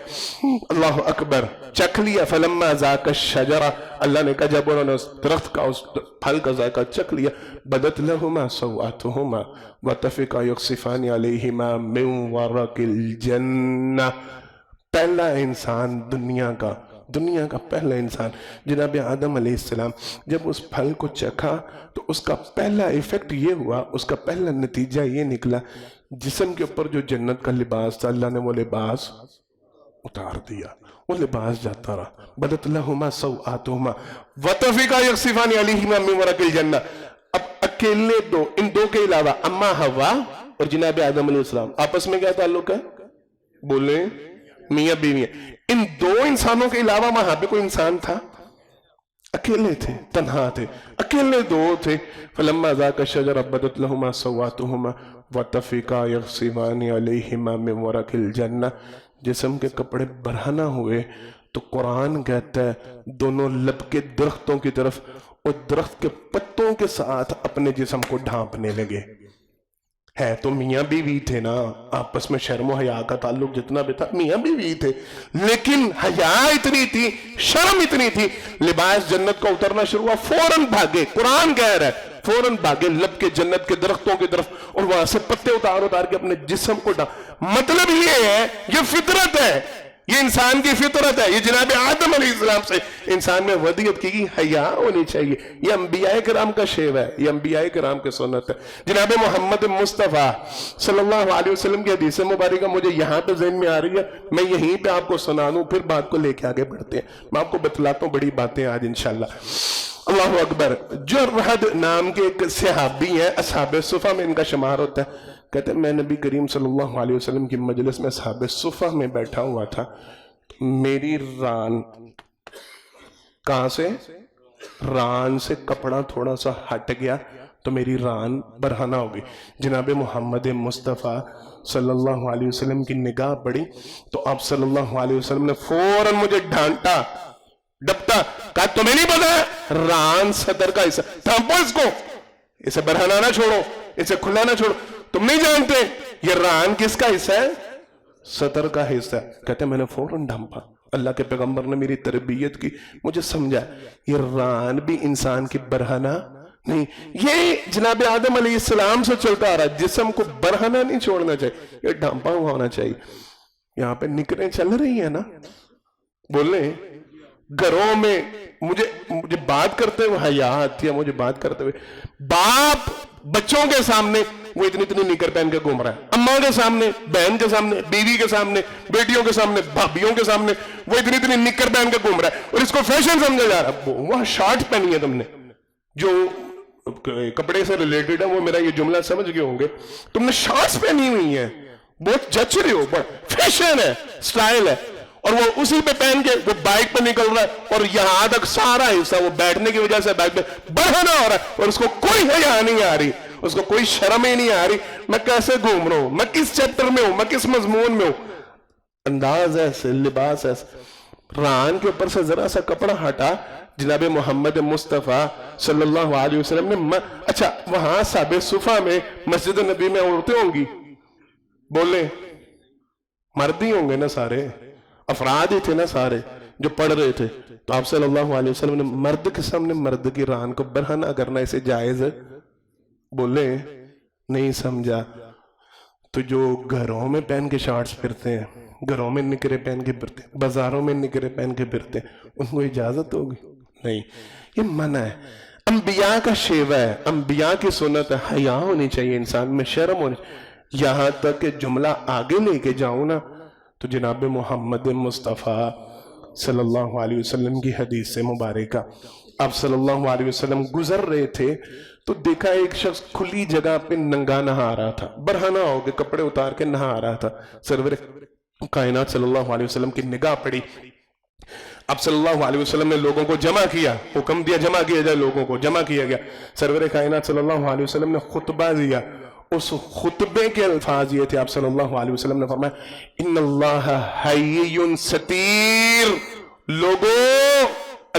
اللہ اکبر، چکھ لیا، فلما ذاق الشجرہ، اللہ نے کہا جب انہوں نے اس درخت کا، اس پھل کا ذائقہ چکھ لیا، بدت لہما سوآتہما وطفقا یخصفان علیہما من ورق الجنہ۔ پہلا انسان دنیا کا پہلا انسان جناب آدم علیہ السلام جب اس پھل کو چکھا تو اس کا پہلا ایفیکٹ یہ ہوا، اس کا پہلا نتیجہ یہ نکلا، جسم کے اوپر جو جنت کا لباس تھا اللہ نے وہ لباس اتار دیا، وہ لباس جاتا رہا۔ بدت لہما سوآتہما وطفقا یخصفان علیہما من ورق الجنہ۔ اب اکیلے دو، ان دو کے علاوہ اما حوا اور جناب آدم علیہ السلام آپس میں کیا تعلق ہے؟ بولیں، میاں بیوی، ان دو انسانوں کے علاوہ وہاں پہ کوئی انسان تھا؟ اکیلے تھے، تنہا تھے، اکیلے دو تھے۔ فلما ذاق الشجرہ بدت لہما سوآتہما وطفقا یخصفان علیہما من ورق الجنہ۔ جسم کے کپڑے برہنہ ہوئے تو قرآن کہتا ہے دونوں لب کے درختوں کی طرف اور درخت کے پتوں کے ساتھ اپنے جسم کو ڈھانپنے لگے۔ ہے تو میاں بیوی تھے نا، آپس میں شرم و حیا کا تعلق جتنا بھی تھا میاں بیوی تھے، لیکن حیا اتنی تھی، شرم اتنی تھی، لباس جنت کا اترنا شروع ہوا، فوراً بھاگے۔ قرآن کہہ رہا ہے فوراً بھاگے لب کے جنت کے درختوں کی طرف اور وہاں سے پتے اتار کے اپنے جسم کو مطلب یہ ہے، یہ فطرت ہے، یہ انسان کی فطرت ہے، یہ جناب آدم علیہ السلام سے انسان میں ودیت کی حیا ہونی چاہیے۔ یہ انبیاء کرام کا شیو ہے، یہ انبیاء کرام کے سنت ہے۔ جناب محمد مصطفیٰ صلی اللہ علیہ وسلم کی حدیث مبارکہ مجھے یہاں پہ ذہن میں آ رہی ہے، میں یہیں پہ آپ کو سنا دوں، پھر بات کو لے کے آگے بڑھتے ہیں۔ میں آپ کو بتلاتا ہوں بڑی باتیں آج انشاءاللہ۔ اللہ اکبر۔ جرحد نام کے ایک صحابی ہیں، اصحاب صفہ میں ان کا شمار ہوتا ہے، کہتے ہیں میں نبی کریم صلی اللہ علیہ وسلم کی مجلس میں اصحاب صفہ میں بیٹھا ہوا تھا، میری ران، کہاں سے؟ ران سے کپڑا تھوڑا سا ہٹ گیا تو تو میری ران برہنہ ہوگی. جناب محمد مصطفیٰ صلی اللہ علیہ وسلم کی نگاہ پڑی تو آپ صلی اللہ علیہ وسلم نے فوراً مجھے ڈانٹا, ڈپٹا, کہا تمہیں نہیں پتا ران صدر کا حصہ, تھامپو اس کو, اسے برہنہ نہ چھوڑو, اسے کھلا نہ چھوڑو, تم نہیں جانتے یہ ران کس کا حصہ ہے؟ صدر کا حصہ. کہتے میں نے فوراً ڈھانپا. اللہ کے پیغمبر نے میری تربیت کی, مجھے سمجھا یہ ران بھی انسان کی برہنہ نہیں. یہ جناب آدم علیہ السلام سے چلتا آ رہا ہے, جسم کو برہنہ نہیں چھوڑنا چاہیے, یہ ڈھانپا ہوا ہونا چاہیے. یہاں پہ نکریں چل رہی ہیں نا, بولیں گھروں میں مجھے بات کرتے ہوئے حیا آتی ہے, مجھے بات کرتے ہوئے باپ بچوں کے سامنے وہ اتنی نکر پہن کے گھوم رہا ہے, اماں کے سامنے, بہن کے سامنے, بیوی کے سامنے, بیٹیوں کے سامنے, بھابیوں کے سامنے وہ اتنی نکر پہن کے گھوم رہا ہے, اور اس کو فیشن سمجھا جا رہا ہے. وہاں شارٹ پہنی ہے تم نے, جو کپڑے سے ریلیٹڈ ہے وہ میرا یہ جملہ سمجھ گئے ہوں گے, تم نے شارٹس پہنی ہوئی ہیں, بہت جچ رہے ہو, فیشن ہے, سٹائل ہے, اور وہ اسی پہ پہن کے وہ بائک پہ نکل رہا ہے, اور یہاں تک سارا حصہ وہ بیٹھنے کی وجہ سے بائک پہ بڑھانا ہو رہا ہے, اور اس کو کوئی حیا نہیں آ رہی, اس کو کوئی شرم ہی نہیں آ رہی. میں کیسے گھوم رہا ہوں, میں کس چیپٹر میں ہوں, میں کس مضمون میں ہوں. انداز ایسے, لباس ایسے. ران کے اوپر سے ذرا سا کپڑا ہٹا, جناب محمد مصطفیٰ صلی اللہ علیہ وسلم نے اچھا وہاں صحابہ صفہ میں مسجد نبی میں عورتیں ہوں گی, بولیں مرد ہی ہوں گے نا, سارے افراد ہی تھے نا سارے جو پڑھ رہے تھے. تو آپ صلی اللہ علیہ وسلم نے مرد کے سامنے مرد کی ران کو برہنہ کرنا اسے جائز ہے؟ بولیں نہیں سمجھا. تو جو گھروں میں پہن کے شارٹس پھرتے ہیں, گھروں میں نکرے پہن کے پھرتے ہیں, بازاروں میں نکرے پہن کے پھرتے ہیں, ان کو اجازت ہوگی؟ نہیں, یہ منع ہے. انبیاء کا شیوہ ہے, انبیاء کی سنت ہے, حیا ہونی چاہیے انسان میں, شرم ہونی. یہاں تک کہ جملہ آگے لے کے جاؤں نا تو جناب محمد مصطفیٰ صلی اللہ علیہ وسلم کی حدیث سے مبارکہ, آپ صلی اللہ علیہ وسلم گزر رہے تھے تو دیکھا ایک شخص کھلی جگہ پہ ننگا نہا رہا تھا, برہنہ ہو کے کپڑے اتار کے نہا رہا تھا. سرور کائنات صلی اللہ علیہ وسلم کی نگاہ پڑی, اب صلی اللہ علیہ وسلم نے لوگوں کو جمع کیا, حکم دیا جمع کیا جائے, لوگوں کو جمع کیا گیا. سرور کائنات صلی اللہ علیہ وسلم نے خطبہ دیا, اس خطبے کے الفاظ یہ تھے, آپ صلی اللہ علیہ وسلم نے فرمایا ان اللہ حی ستیر, لوگوں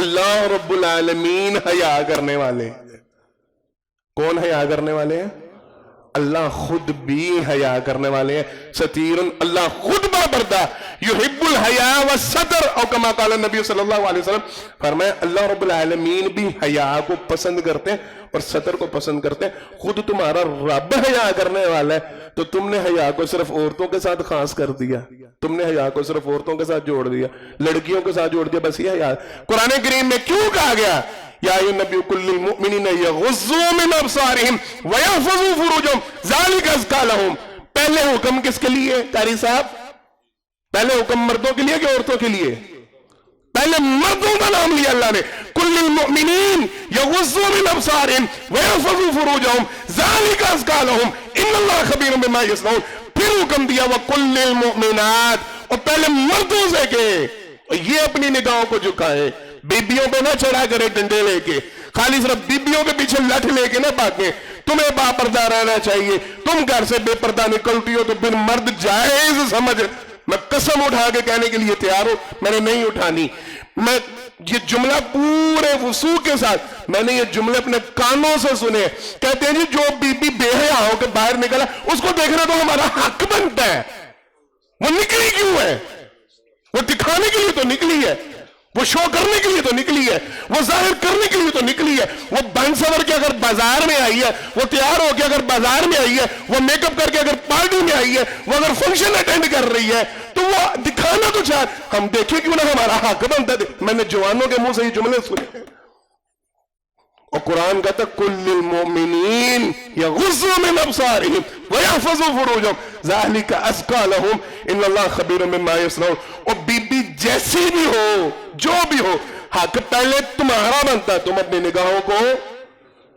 اللہ رب العالمین حیا کرنے والے. کون حیا کرنے والے ہیں؟ اللہ خود بھی حیا کرنے والے ہیں. ستیر, اللہ خود بابردہ, یحب الحیا والستر, او کما قال نبی صلی اللہ علیہ وسلم, فرمایا اللہ رب العالمین بھی حیا کو پسند کرتے ہیں اور ستر کو پسند کرتے ہیں. خود تمہارا رب حیا کرنے والا ہے تو تم نے حیا کو صرف عورتوں کے ساتھ خاص کر دیا, تم نے حیا کو صرف عورتوں کے ساتھ جوڑ دیا, لڑکیوں کے ساتھ جوڑ دیا, بس یہ حیا. قرآن کریم میں کیوں کہا گیا یا ایھا النبی قل للمؤمنین یغضوا من ابصارہم ویحفظوا فروجہم ذالک ازکی لہم. پہلے حکم کس کے لیے قاری صاحب؟ پہلے حکم مردوں کے لیے کہ عورتوں کے لیے؟ پہلے مردوں کا نام لیا اللہ نے, قل للمؤمنین یغضوا من ابصارہم ویحفظوا فروجہم ذالک ازکی لہم ان اللہ خبیر بما یصنعون. پھر حکم دیا وقل للمؤمنات, اور پہلے مردوں سے کہ یہ اپنی نگاہوں کو جھکائے, بیبیوں پہ نہ چڑھا کرے ڈنڈے لے کے, خالی صرف بیبیوں کے پیچھے لٹ لے کے نہ بھاگیں. تمہیں با پردہ رہنا چاہیے, تم گھر سے بے پردہ نکلتی ہو تو پھر مرد جائز سمجھ. میں قسم اٹھا کے کہنے کے لیے تیار ہوں, میں نے نہیں اٹھانی. میں یہ جملہ پورے وضوح کے ساتھ میں نے یہ جملے اپنے کانوں سے سنے. کہتے ہیں جی جو بی بی بے حیا ہو کے باہر نکلا اس کو دیکھنا تو ہمارا حق بنتا ہے. وہ نکلی کیوں ہے؟ وہ دکھانے کے لیے تو نکلی ہے, وہ شو کرنے کے لیے تو نکلی ہے, وہ ظاہر کرنے کے لیے تو نکلی ہے. وہ بن سور کے اگر بازار میں آئی ہے, وہ تیار ہو کے اگر بازار میں آئی ہے, وہ میک اپ کر کے اگر پارٹی میں آئی ہے, وہ اگر فنکشن اٹینڈ کر رہی ہے تو وہ دکھانا تو چاہ, ہم دیکھیں کیوں نہ, ہمارا حق بنتا ہے. میں نے جوانوں کے منہ سے یہ جملے سنے, اور قرآن کہتا کل للمؤمنین یغضوا من ابصارہم ویحفظوا فروجہم ذالک ازکی لہم ان اللہ خبیر بما یصنعون. اور بی بی جیسی بھی ہو, جو بھی ہو, حق پہلے تمہارا بنتا ہے. تم اپنی نگاہوں کو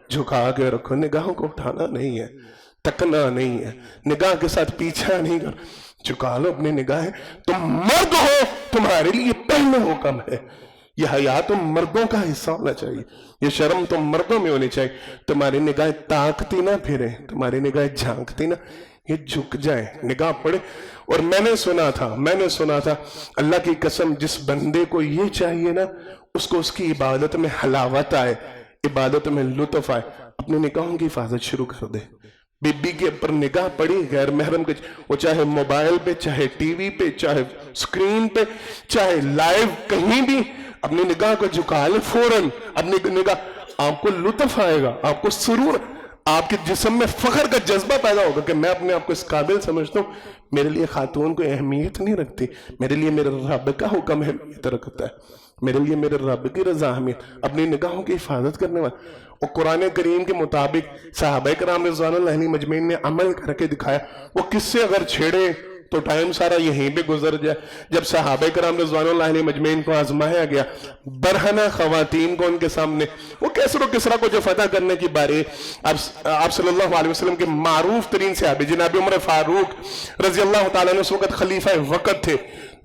جھکا کے رکھو, نگاہوں کو اٹھانا نہیں ہے, تکنا نہیں ہے, نگاہ کے ساتھ پیچھا نہیں کر, جھکا لو اپنی نگاہیں. تم مرد ہو, تمہارے لیے پہلے حکم ہے یہ حیا تو مردوں کا حصہ ہونا چاہیے، یہ شرم تو مردوں میں ہونی چاہیے. تمہاری نگاہیں تاکتی نہ پھریں، تمہاری نگاہیں جھانکتی نہ، یہ جھک جائیں، نگاہ پڑے. اور میں نے سنا تھا اللہ کی قسم، جس بندے کو یہ چاہیے نا، اس کو اس کی عبادت میں حلاوت آئے، عبادت میں لطف آئے، اپنی نگاہوں کی حفاظت شروع کر دے. بی بی کے اوپر نگاہ پڑی غیر محرم کے، وہ چاہے موبائل پہ، چاہے ٹی وی پہ، چاہے سکرین پہ، چاہے لائیو کہیں بھی، اپنی نگاہ کو جھکا لے فوراً. اپنی نگاہ، آپ کو لطف آئے گا، آپ کو سرور، آپ کے جسم میں فخر کا جذبہ پیدا ہوگا کہ میں اپنے آپ کو اس قابل سمجھتا ہوں. میرے لیے خاتون کوئی اہمیت نہیں رکھتی، میرے لیے میرے رب کا حکم اہمیت رکھتا ہے، میرے لیے میرے رب کی رضا اہمیت. اپنی نگاہوں کی حفاظت کرنے والا. اور قرآن کریم کے مطابق صحابہ کرام رضوان اللہ علیہم مجمعین نے عمل کر کے دکھایا. وہ کس سے اگر چھیڑے تو ٹائم سارا یہیں پہ گزر جائے. جب صحابہ کرام رضوان اللہ علیہ مجمعین کو آزمایا گیا، برہنہ خواتین کو ان کے سامنے، وہ کیسر و کسرا کو جو فتح کرنے کی باری، آپ صلی اللہ علیہ وسلم کے معروف ترین صحابی جناب عمر فاروق رضی اللہ تعالیٰ عنہ اس وقت خلیفہ وقت تھے.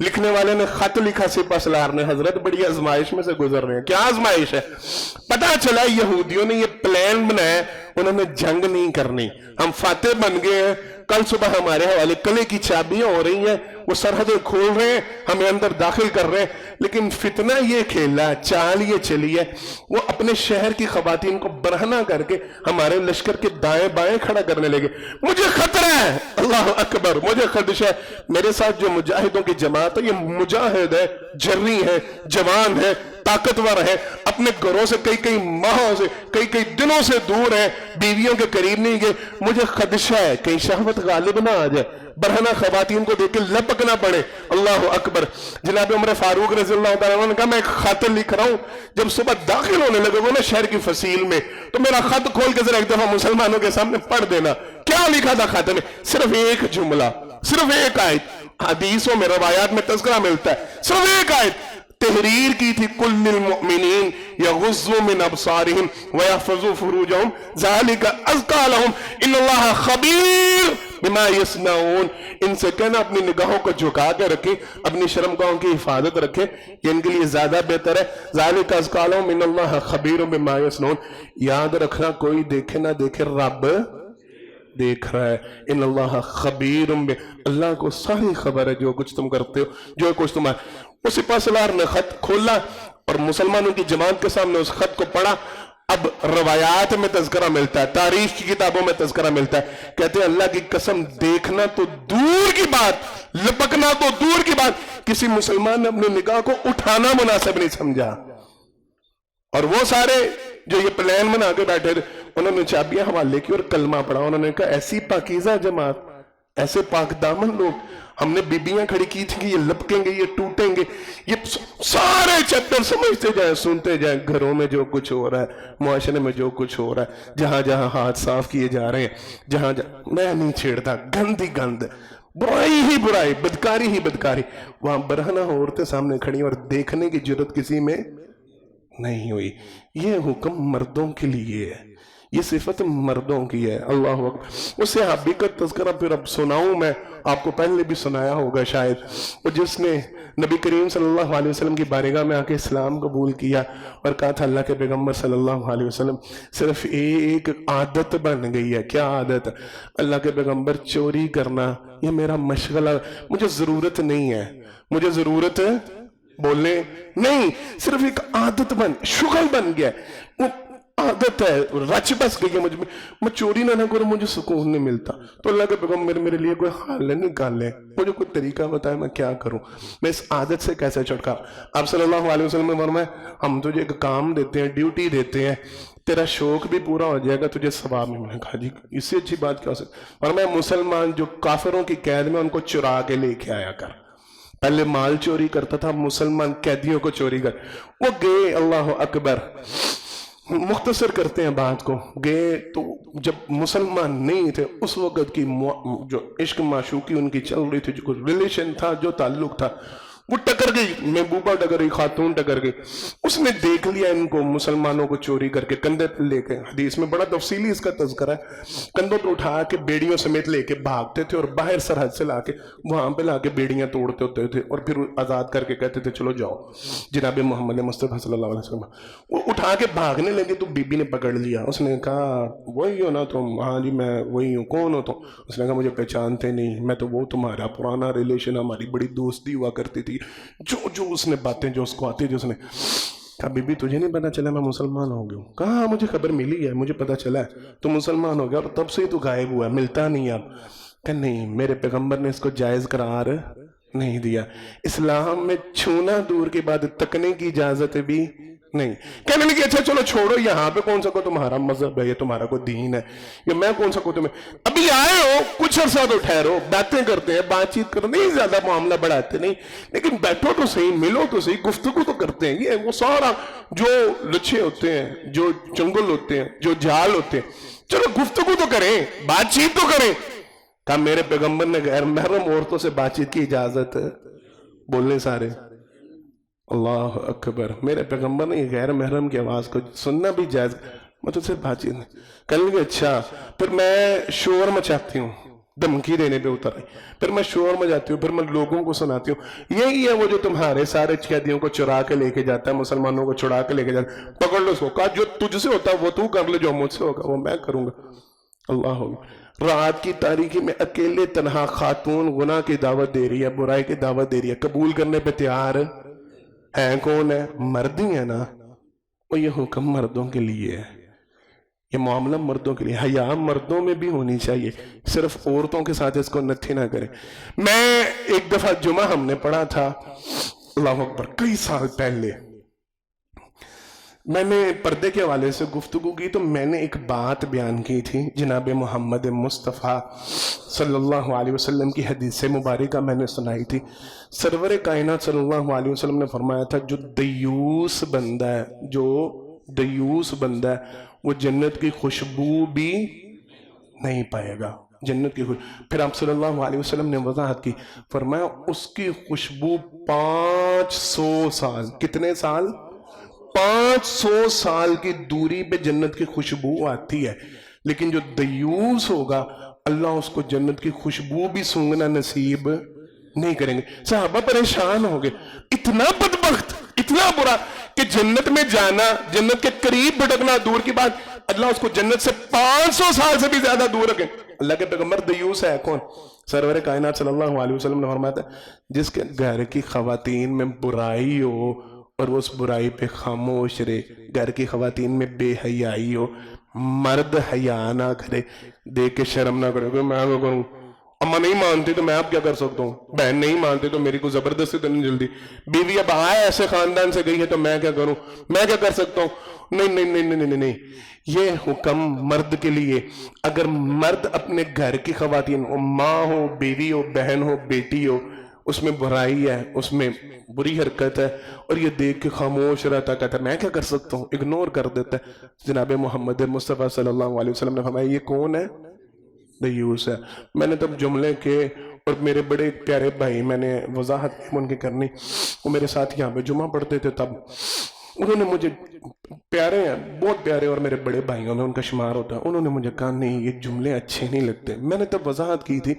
لکھنے والے نے خط لکھا سپہ سالار نے، حضرت بڑی آزمائش میں سے گزر رہے ہیں. کیا آزمائش ہے؟ پتا چلا یہودیوں نے یہ پلان بنایا، انہوں نے جنگ نہیں کرنی، ہم فاتح بن گئے ہیں، کل صبح ہمارے حوالے قلعے کی چابیاں ہو رہی ہیں، وہ سرحدیں کھول رہے ہیں، ہمیں اندر داخل کر رہے ہیں. لیکن فتنہ یہ کھیلا، چال یہ چلی ہے، وہ اپنے شہر کی خواتین کو برہنہ کر کے ہمارے لشکر کے دائیں بائیں کھڑا کرنے لگے. مجھے خطرہ ہے، اللہ اکبر، مجھے خدشہ ہے. میرے ساتھ جو مجاہدوں کی جماعت ہے، یہ مجاہد ہے، جری ہے، جوان ہے، طاقتور ہے، اپنے گھروں سے کئی ماہوں سے کئی دنوں سے دور ہے، بیویوں کے قریب نہیں گئے. مجھے خدشہ ہے کہیں شہوت غالب نہ آ جائے، برہنہ خواتین کو دیکھ کے لپک نہ پڑے. اللہ اکبر. جناب عمر فاروق رضی اللہ تعالیٰ عنہ نے کہا میں ایک خط لکھ رہا ہوں. جب صبح داخل ہونے لگے وہ نا شہر کی فصیل میں، تو میرا خط کھول کے ذرا ایک دفعہ مسلمانوں کے سامنے پڑھ دینا. کیا لکھا تھا خط میں؟ صرف ایک جملہ، صرف ایک آیت. حدیثوں میں روایات میں تذکرہ ملتا ہے، صرف ایک آیت تحریر کی تھی، کل للمؤمنین یغضوا من ابصارہم ویحفظوا فروجہم ذالک ازکی لہم ان اللہ خبیر بما یصنعون. ان سے کہنا اپنی نگاہوں کو جھکا کے رکھیں، اپنی شرمگاہوں کی حفاظت رکھیں، یہ ان کے لیے زیادہ بہتر ہے. ذالک ازکی لہم ان اللہ خبیر بما یصنعون. یاد رکھنا، کوئی دیکھے نہ دیکھے، رب دیکھ رہا ہے. ان اللہ خبیر اللہ کو ساری خبر ہے جو کچھ تم کرتے ہو، جو کچھ تمہارا. اس سپہ سالار نے خط کھولا اور مسلمانوں کی جماعت کے سامنے اس خط کو پڑھا. اب روایات میں تذکرہ ملتا ہے، تاریخ کی کتابوں میں تذکرہ ملتا ہے، کہتے ہیں اللہ کی قسم دیکھنا تو دور کی بات، لپکنا تو دور کی بات، کسی مسلمان نے اپنی نگاہ کو اٹھانا مناسب نہیں سمجھا. اور وہ سارے جو یہ پلان بنا کے بیٹھے تھے، انہوں نے چابیاں حوالے کی اور کلمہ پڑھا. انہوں نے کہا ایسی پاکیزہ جماعت، ایسے پاک دامن لوگ، ہم نے بیبیاں کھڑی کی تھی کہ یہ لپکیں گے، یہ ٹوٹیں گے. یہ سارے چیپٹر سمجھتے جائیں، سنتے جائیں، گھروں میں جو کچھ ہو رہا ہے، معاشرے میں جو کچھ ہو رہا ہے، جہاں جہاں ہاتھ صاف کیے جا رہے ہیں، جہاں میں نہیں چھیڑتا، گند ہی گند، برائی ہی برائی، بدکاری ہی بدکاری. وہاں برہنہ عورتیں سامنے کھڑی اور دیکھنے کی جرت کسی میں نہیں ہوئی. یہ حکم مردوں کے لیے ہے، یہ صفت مردوں کی ہے. اللہ اکبر. اس صحابی کا تذکرہ پھر اب سناؤں میں، آپ کو پہلے بھی سنایا ہوگا شاید. وہ جس نے نبی کریم صلی اللہ علیہ وسلم کی بارگاہ میں آ کے اسلام قبول کیا اور کہا تھا اللہ کے پیغمبر صلی اللہ علیہ وسلم صرف ایک عادت بن گئی ہے. کیا عادت؟ اللہ کے پیغمبر چوری کرنا یہ میرا مشغلہ، مجھے ضرورت نہیں ہے، مجھے ضرورت بولنے نہیں، صرف ایک عادت شغل بن گیا. وہ عادت ہے، رچ بس گئی ہے مجھ میں، میں چوری نہ کروں، مجھے سکون نہیں ملتا. تو اللہ کے پیغمبر میرے لیے کوئی حل نکال لے، مجھے کوئی طریقہ بتائے میں کیا کروں، میں اس عادت سے کیسے چھٹکا. آپ صلی اللہ علیہ وسلم نے فرمایا ہم تجھے ایک کام دیتے ہیں، ڈیوٹی دیتے ہیں، تیرا شوق بھی پورا ہو جائے گا، تجھے ثواب میں. میں نے کہا جی اس سے اچھی بات کیا ہو سکتی. اور میں مسلمان جو کافروں کی قید میں ان کو چرا کے لے کے آیا کر. پہلے مال چوری کرتا تھا، مسلمان قیدیوں کو چوری کر. وہ گئے، اللہ اکبر، مختصر کرتے ہیں بات کو، گئے تو جب مسلمان نہیں تھے اس وقت کی جو عشق معشوقی ان کی چل رہی تھی، جو ریلیشن تھا، جو تعلق تھا، وہ ٹکر گئی, محبوبہ ٹکر گئی, خاتون ٹکر گئی. اس نے دیکھ لیا ان کو مسلمانوں کو چوری کر کے کندھے پہ لے کے, حدیث میں بڑا تفصیلی اس کا تذکرہ ہے, کندھوں پہ اٹھا کے بیڑیوں سمیت لے کے بھاگتے تھے اور باہر سرحد سے لا کے وہاں پہ لا کے بیڑیاں توڑتے ہوتے تھے اور پھر آزاد کر کے کہتے تھے چلو جاؤ. جناب محمد مصطفیٰ صلی اللہ علیہ وسلم وہ اٹھا کے بھاگنے لگے تو بی بی نے پکڑ لیا. اس نے کہا وہی ہو نا تم؟ ہاں جی میں وہی ہوں. کون ہو تم؟ اس نے کہا مجھے پہچانتے نہیں, میں تو وہ تمہارا پرانا ریلیشن, ہماری بڑی دوستی ہوا کرتی تھی. جو اس نے باتیں جو اس کو آتی تھی اس نے کہا بی بی تجھے نہیں پتا چلا میں مسلمان ہو گیا ہوں؟ کہا مجھے خبر ملی ہے, مجھے پتا چلا ہے تو مسلمان ہو گیا اور تب سے ہی تو غائب ہوا ہے, ملتا نہیں اب. کہ نہیں, میرے پیغمبر نے اس کو جائز قرار نہیں دیا. اسلام میں چھونا دور کی بات, تکنے کی اجازت بھی نہیں. کہنے لگے اچھا چلو چھوڑو, یہاں پہ کون سا کو تمہارا مذہب ہے, یہ تمہارا کوئی دین ہے, یا میں کون سا کو تمہیں, ابھی آئے ہو کچھ عرصہ تو ٹھہرو, باتیں کرتے ہیں, بات چیت کرتے نہیں, زیادہ معاملہ بڑھاتے نہیں, لیکن بیٹھو تو صحیح, ملو تو صحیح, گفتگو تو کرتے ہیں. یہ وہ سارا جو لچھے ہوتے ہیں, جو چنگل ہوتے ہیں, جو جال ہوتے ہیں, چلو گفتگو تو کریں, بات چیت تو کریں. کہا میرے پیغمبر نے غیر محرم عورتوں سے بات چیت کی اجازت بولنے سارے اللہ اکبر, میرے پیغمبر نے غیر محرم کی آواز کو سننا بھی جائز, میں تو صرف بات چیت نہیں. کہنے لگے اچھا, پھر میں شور مچاتی ہوں, دھمکی دینے پہ اتر آئی, پھر میں شور مچاتی ہوں, پھر میں لوگوں کو سناتی ہوں, یہی ہے وہ جو تمہارے سارے قیدیوں کو چرا کے لے کے جاتا ہے, مسلمانوں کو چڑا کے لے کے جاتا ہے, پکڑ لو اس کو. کہا جو تجھ سے ہوتا ہے وہ تو کر لے, جو مجھ سے ہوگا وہ میں کروں گا. اللہ ہوگا. رات کی تاریکی میں اکیلے تنہا خاتون گناہ کی دعوت دے رہی ہے, برائی کی دعوت دے رہی ہے, قبول کرنے پہ تیار ہے. کون ہے؟ مرد ہی ہے نا. اور یہ حکم مردوں کے لیے ہے, یہ معاملہ مردوں کے لیے. حیا مردوں میں بھی ہونی چاہیے, صرف عورتوں کے ساتھ اس کو نتھی نہ کریں. میں ایک دفعہ جمعہ ہم نے پڑھا تھا, اللہ اکبر, کئی سال پہلے میں نے پردے کے حوالے سے گفتگو کی, تو میں نے ایک بات بیان کی تھی. جناب محمد مصطفیٰ صلی اللہ علیہ وسلم کی حدیث مبارکہ میں نے سنائی تھی. سرور کائنات صلی اللہ علیہ وسلم نے فرمایا تھا جو دیوس بندہ ہے, جو دیوس بندہ ہے وہ جنت کی خوشبو بھی نہیں پائے گا. جنت کی خوشبو. پھر آپ صلی اللہ علیہ وسلم نے وضاحت کی, فرمایا اس کی خوشبو 500 سال, کتنے سال؟ 500 سال کی دوری پہ جنت کی خوشبو آتی ہے. لیکن جو دیوس ہوگا اللہ اس کو جنت کی خوشبو بھی سونگنا نصیب نہیں کریں گے. صحابہ پریشان ہو گئے, اتنا بدبخت, اتنا برا کہ جنت میں جانا, جنت کے قریب بھٹکنا دور کی بات, اللہ اس کو جنت سے 500 سال سے بھی زیادہ دور رکھے. اللہ کے پیغمبر دیوس ہے کون؟ سرور کائنات صلی اللہ علیہ وسلم نے فرمایا تھا جس کے گھر کی خواتین میں برائی ہو اور وہ اس برائی پہ خاموش رہے, گھر کی خواتین میں بے حیائی ہو, مرد حیا نہ کرے, دیکھ کے شرم نہ کرے کہ میں کیا کروں, اماں نہیں مانتی تو میں اب کیا کر سکتا ہوں, بہن نہیں مانتی تو میری کو زبردستی تو نہیں جلدی, بیوی اب آئے ایسے خاندان سے گئی ہے تو میں کیا کروں, میں کیا کر سکتا ہوں. نہیں نہیں نہیں نہیں نہیں, یہ حکم مرد کے لیے. اگر مرد اپنے گھر کی خواتین, ماں ہو, بیوی ہو, بہن ہو, بیٹی ہو, اس میں برائی ہے, اس میں بری حرکت ہے, اور یہ دیکھ کے خاموش رہتا, کہتا ہے میں کیا کر سکتا ہوں, اگنور کر دیتا ہے. جناب محمد مصطفیٰ صلی اللہ علیہ وسلم نے فرمایا یہ کون ہے؟ دیوس ہے. میں نے تب جملے کے, اور میرے بڑے پیارے بھائی, میں نے وضاحت ان کی کرنی, وہ میرے ساتھ یہاں پہ جمعہ پڑھتے تھے, تب انہوں نے مجھے, پیارے ہیں بہت پیارے اور میرے بڑے بھائیوں میں ان کا شمار ہوتا ہے, انہوں نے مجھے کہا نہیں یہ جملے اچھے نہیں لگتے. میں نے تب وضاحت کی تھی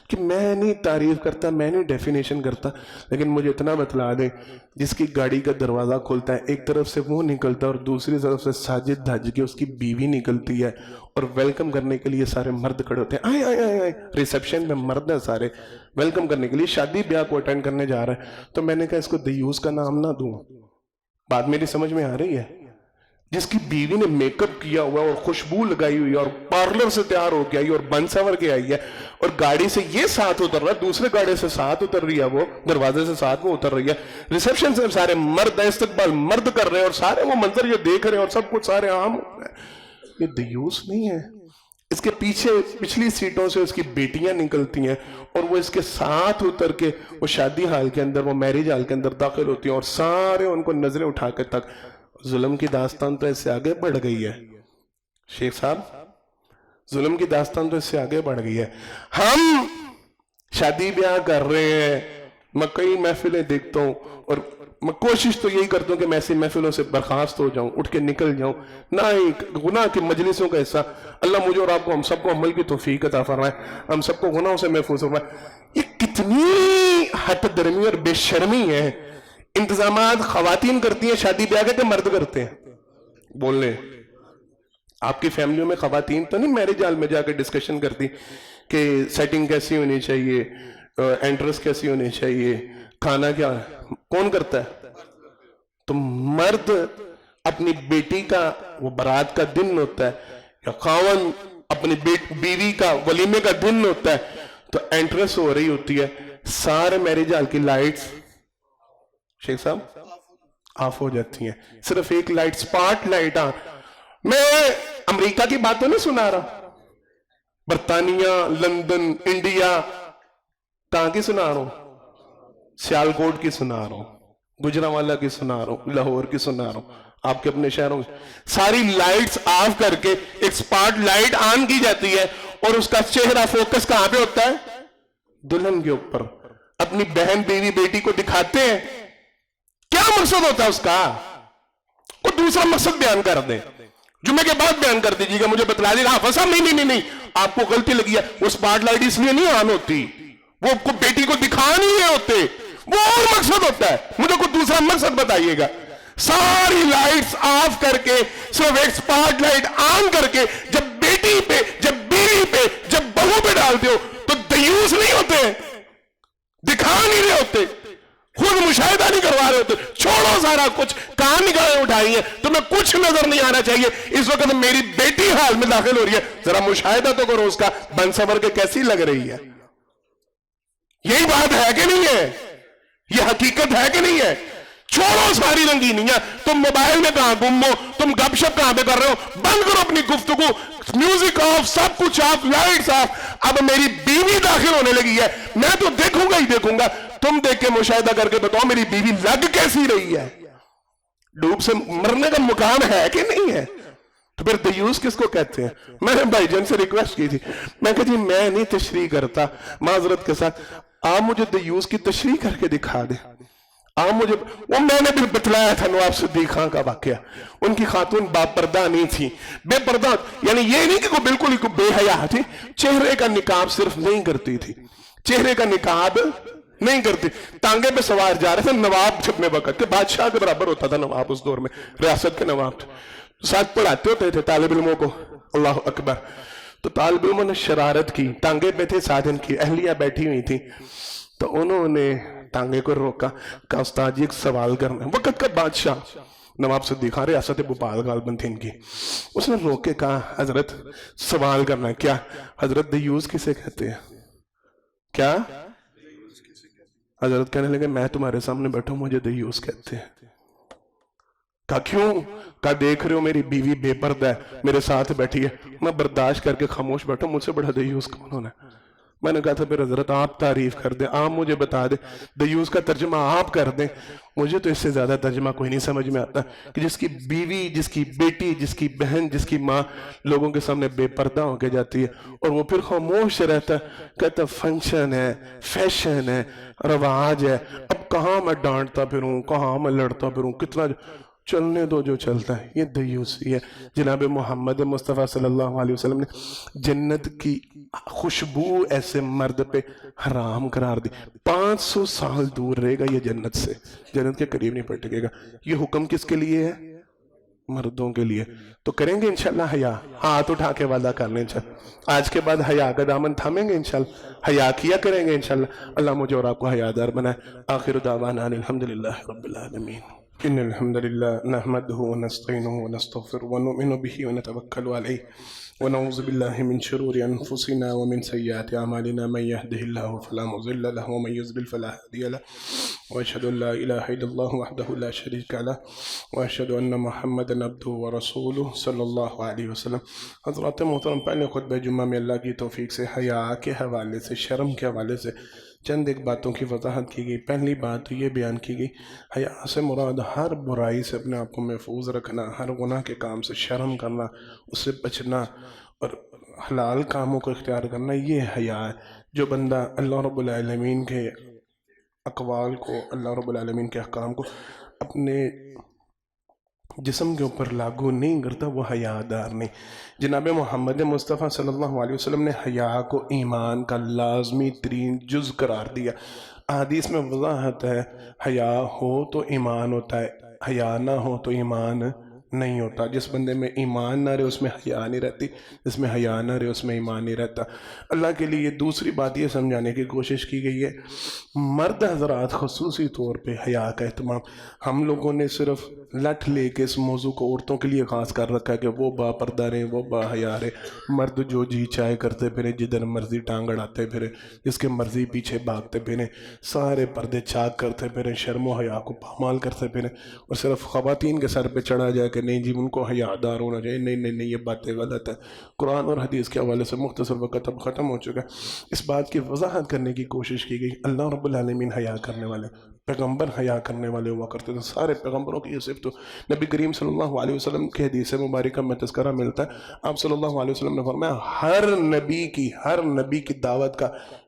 کہ میں نہیں تعریف کرتا, میں نہیں ڈیفینیشن کرتا, لیکن مجھے اتنا بتلا دیں جس کی گاڑی کا دروازہ کھلتا ہے ایک طرف سے وہ نکلتا ہے اور دوسری طرف سے ساجد دھج کے اس کی بیوی نکلتی ہے, اور ویلکم کرنے کے لیے سارے مرد کھڑے ہوتے ہیں, آئے آئے آئے, ریسیپشن میں مرد ہیں سارے ویلکم کرنے کے لیے, شادی بیاہ کو اٹینڈ کرنے جا رہے ہیں. تو میں نے کہا اس کو دیوس کا نام نہ دوں. بات میری سمجھ میں آ رہی ہے؟ جس کی بیوی نے میک اپ کیا ہوا اور خوشبو لگائی ہوئی اور پارلر سے تیار ہو کے آئی اور بن سور کے آئی ہے, اور گاڑی سے یہ ساتھ اتر رہا ہے, دوسرے گاڑی سے ساتھ اتر رہی ہے, وہ دروازے سے ساتھ وہ اتر رہی ہے, ریسیپشن سے سارے مرد ہیں, استقبال مرد کر رہے ہیں, اور سارے وہ منظر یہ دیکھ رہے ہیں, اور سب کچھ سارے عام ہو رہے ہیں. یہ دیوس نہیں ہے. اس کے پیچھے پچھلی سیٹوں سے اس کی بیٹیاں نکلتی ہیں, اور وہ اس کے ساتھ اتر کے وہ شادی حال کے اندر, وہ میرج حال کے اندر داخل ہوتی ہیں, اور سارے ان کو نظریں اٹھا کے تک. ظلم کی داستان تو اس سے آگے بڑھ گئی ہے شیخ صاحب, ظلم کی داستان تو اس سے آگے بڑھ گئی ہے. ہم شادی بیاہ کر رہے ہیں, میں کئی محفلیں دیکھتا ہوں اور میں کوشش تو یہی کرتا ہوں کہ میں ایسی محفلوں سے برخاست ہو جاؤں، اٹھ کے نکل جاؤں، نہ ہی گناہ کی مجلسوں کا حصہ۔ اللہ مجھے اور آپ کو، ہم سب کو عمل کی توفیق عطا فرمائے، ہم سب کو گناہوں سے محفوظ فرمائے۔ یہ کتنی ہٹ درمی اور بے شرمی ہے۔ انتظامات خواتین کرتی ہیں شادی بیاہ کے، کہ مرد کرتے ہیں؟ بول لیں، آپ کی فیملیوں میں خواتین تو نہیں میرج ہال میں جا کے ڈسکشن کرتی کہ سیٹنگ کیسی ہونی چاہیے، انٹرس کیسی ہونی چاہیے، کھانا کیا؟ کون کرتا ہے؟ تو مرد اپنی بیٹی کا وہ برات کا دن ہوتا ہے، یا خاون اپنی بیوی کا ولیمے کا دن ہوتا ہے، تو انٹرس ہو رہی ہوتی ہے، سارے میرج ہال کی لائٹس شیخ صاحب آف ہو جاتی ہیں، صرف ایک لائٹ، سپاٹ لائٹ آن۔ میں امریکہ کی بات تو نہیں سنا رہا، برطانیہ، لندن، انڈیا، کہاں کی سنا رہا ہوں؟ سیالکوٹ کی سنا رہا ہوں، گجرانوالہ کی سنا رہا ہوں، لاہور کی سنا رہا ہوں، آپ کے اپنے شہروں میں ساری لائٹس آف کر کے ایک سپاٹ لائٹ آن کی جاتی ہے، اور اس کا چہرہ فوکس کہاں پہ ہوتا ہے؟ دلہن کے اوپر۔ اپنی بہن، بیوی، بیٹی کو دکھاتے ہیں، کیا مقصد ہوتا ہے اس کا؟ کوئی دوسرا مقصد بیان کر دیں، جمعے کے بعد بیان کر دیجیے گا، مجھے بتلا دیجیے گا فصل نہیں، آپ کو غلطی لگی ہے، وہ سپاٹ لائٹ اس لیے نہیں آن ہوتی، وہ بیٹی کو دکھا نہیں رہے ہوتے، وہ اور مقصد ہوتا ہے، مجھے کوئی دوسرا مقصد بتائیے گا۔ ساری لائٹس آف کر کے صرف ایک سپاٹ لائٹ آن کر کے جب بیٹی پہ، جب بیوی پہ، جب بہو پہ ڈالتے ہو تو دیوس نہیں ہوتے، دکھا نہیں رہے ہوتے، خود مشاہدہ نہیں کروا رہے ہوتے۔ چھوڑو سارا کچھ، کہاں نگاہیں اٹھائی ہیں، تمہیں کچھ نظر نہیں آنا چاہیے، اس وقت میری بیٹی حال میں داخل ہو رہی ہے، ذرا مشاہدہ تو کرو اس کا، بن سور کے کیسی لگ رہی ہے۔ یہی بات ہے کہ نہیں ہے؟ یہ حقیقت ہے کہ نہیں ہے؟ چھوڑو ساری رنگینیاں، تم موبائل میں کہاں گم ہو، تم گپ شپ کہاں پہ کر رہے ہو، بند کرو اپنی گفتگو، میوزک آف، سب کچھ آف، لائٹس آف۔ اب میری بیوی داخل ہونے لگی ہے، میں تو دیکھوں گا ہی دیکھوں گا، تم دیکھ کے مشاہدہ کر کے بتاؤ میری بیوی لگ کیسی رہی ہے؟ ڈوب سے مرنے کا مقام ہے کہ نہیں ہے؟ تو پھر دیوس کس کو کہتے ہیں؟ میں نے بھائی جان سے ریکویسٹ کی تھی، میں کہا جی میں نہیں تشریح کرتا، معذرت کے ساتھ آپ مجھے دیوس کی تشریح کر کے دکھا دیں۔ آپ مجھے، وہ میں نے بھی بتلایا تھا نواب صدیق خان کا واقعہ، ان کی خاتون باپردہ نہیں تھی، بے پردہ، یعنی یہ نہیں کہ کوئی بالکل ہی کوئی بے حیا تھی، چہرے کا نقاب صرف نہیں کرتی تھی، چہرے کا نقاب نہیں کرتی، ٹانگے پہ سوار جا رہے تھے، نواب چھپنے وقت کے بادشاہ کے برابر ہوتا تھا نواب اس دور میں، ریاست کے نواب ساتھ پڑھاتے ہوتے تھے طالب علموں کو، اللہ اکبر۔ تو طالب علموں نے شرارت کی، ٹانگے پہ تھے، ساتھ ان کی اہلیہ بیٹھی ہوئی تھی، تو انہوں نے ٹانگے کو روکا، کہا استاد جی ایک سوال کرنا ہے۔ وقت کا بادشاہ نواب صدیق خان، ریاست بھوپال غالباً تھی ان کی، اس نے روک کے کہا حضرت سوال کرنا ہے۔ کیا؟ حضرت دیوس کسے کہتے ہیں؟ کیا؟ حضرت کہنے لگے میں تمہارے سامنے بیٹھوں مجھے دیوس کہتے ہیں۔ کہا کیوں؟ کہا دیکھ رہے ہو میری بیوی بے پردہ ہے، میرے ساتھ بیٹھی ہے، میں برداشت کر کے خاموش بیٹھوں، مجھ سے بڑا دیوس کون ہونا ہے؟ میں نے کہا تھا پھر حضرت آپ تعریف کر دیں، آپ مجھے بتا دیں، دیوس کا ترجمہ آپ کر دیں، مجھے تو اس سے زیادہ ترجمہ کوئی نہیں سمجھ میں آتا کہ جس کی بیوی، جس کی بیٹی، جس کی بہن، جس کی ماں لوگوں کے سامنے بے پردہ ہو کے جاتی ہے اور وہ پھر خاموش رہتا ہے، کہتا فنکشن ہے، فیشن ہے، رواج ہے، اب کہاں میں ڈانٹتا پھروں، کہاں میں لڑتا پھروں، کتنا چلنے دو جو چلتا ہے۔ یہ دیوسی ہے۔ جناب محمد مصطفیٰ صلی اللہ علیہ وسلم نے جنت کی خوشبو ایسے مرد پہ حرام قرار دی، 500 سال دور رہے گا یہ جنت سے، جنت کے قریب نہیں پٹکے گا۔ یہ حکم کس کے لیے ہے؟ مردوں کے لیے۔ تو کریں گے انشاءاللہ حیا؟ ہاتھ اٹھا کے وعدہ کر لیں انشاءاللہ، آج کے بعد حیا کا دامن تھامیں گے انشاءاللہ، حیا کیا کریں گے انشاءاللہ۔ اللہ مجھے اور آپ کو حیادار بنائے۔ آخر دعوانا الحمدللہ رب العالمین۔ إن الحمد لله نحمده ونستعينه ونستغفره ونؤمن به ونتوكل عليه ونعوذ بالله من شرور أنفسنا ومن سيئات أعمالنا من يهده الله فلا مضل له ومن يضلل فلا هادي له وأشهد أن لا إله إلا الله وحده لا شريك له وأشهد أن محمدا عبده ورسوله صلی اللہ علیہ وسلم۔ حضرات محترم، پہلے خطبہ جمعہ میں اللہ کی توفیق سے حیا کے حوالے سے، شرم کے حوالے سے چند ایک باتوں کی وضاحت کی گئی۔ پہلی بات یہ بیان کی گئی، حیا سے مراد ہر برائی سے اپنے آپ کو محفوظ رکھنا، ہر گناہ کے کام سے شرم کرنا، اس سے بچنا اور حلال کاموں کو اختیار کرنا، یہ حیا ہے۔ جو بندہ اللہ رب العالمین کے اقوال کو، اللہ رب العالمین کے احکام کو اپنے جسم کے اوپر لاگو نہیں کرتا وہ حیا دار نہیں۔ جناب محمد مصطفیٰ صلی اللہ علیہ وسلم نے حیا کو ایمان کا لازمی ترین جز قرار دیا۔ حدیث میں وضاحت ہے، حیا ہو تو ایمان ہوتا ہے، حیا نہ ہو تو ایمان نہیں ہوتا۔ جس بندے میں ایمان نہ رہے اس میں حیا نہیں رہتی، جس میں حیا نہ رہے اس میں ایمان نہیں رہتا۔ اللہ کے لیے دوسری بات یہ سمجھانے کی کوشش کی گئی ہے، مرد حضرات خصوصی طور پہ حیا کا اہتمام، ہم لوگوں نے صرف لٹ لے کے اس موضوع کو عورتوں کے لیے خاص کر رکھا ہے کہ وہ با پردہ رہیں، وہ با حیا رہے، مرد جو جی چائے کرتے پھرے، جدھر مرضی ٹانگ اڑاتے پھرے، جس کے مرضی پیچھے بھاگتے پھرے، سارے پردے چاک کرتے پھرے، شرم و حیا کو پامال کرتے پھرے، اور صرف خواتین کے سر پہ چڑھا جائے کہ نہیں جی ان کو حیا دار ہونا چاہیے، نہیں نہیں نہیں، یہ باتیں غلط ہے۔ قرآن اور حدیث کے حوالے سے مختصر وقت اب ختم ہو چکا ہے، اس بات کی وضاحت کرنے کی کوشش کی گئی۔ اللہ رب العالمین حیا کرنے والے، پیغمبر حیا کرنے والے ہوا کرتے تھے، سارے پیغمبروں کی یہ صفت تو نبی کریم صلی اللہ علیہ وسلم کے حدیث مبارکہ میں تذکرہ ملتا ہے۔ آپ صلی اللہ علیہ وسلم نے فرمایا ہر نبی کی دعوت کا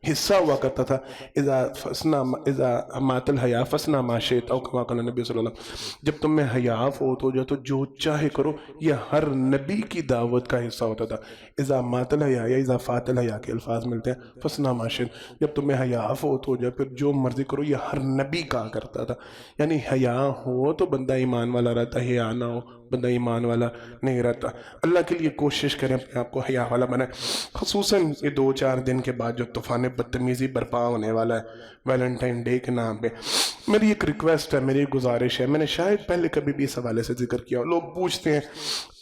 حصہ ہوا کرتا تھا، اذا مات الحیا فصنع ما شئت، او کما قال نبی صلی اللہ علیہ وسلم، جب تم میں حیا فوت ہو جائے تو جو چاہے کرو، یہ ہر نبی کی دعوت کا حصہ ہوتا تھا۔ اذا مات الحیا یا اذا فات الحیا کے الفاظ ملتے ہیں، فصنع ما شئت، جب تم میں حیا فوت ہو جائے پھر جو مرضی کرو، یہ ہر نبی کہا کرتا تھا۔ یعنی حیا ہو تو بندہ ایمان والا رہتا ہے، حیا نہ ہو بندہ ایمان والا نہیں رہتا۔ اللہ کے لیے کوشش کریں اپنے آپ کو حیا والا بنائیں، خصوصاً یہ 2-4 دن کے بعد جو طوفان بدتمیزی برپا ہونے والا ہے ویلنٹائن ڈے کے نام پہ۔ میری ایک ریکویسٹ ہے، میری ایک گزارش ہے، میں نے شاید پہلے کبھی بھی اس حوالے سے ذکر کیا، لوگ پوچھتے ہیں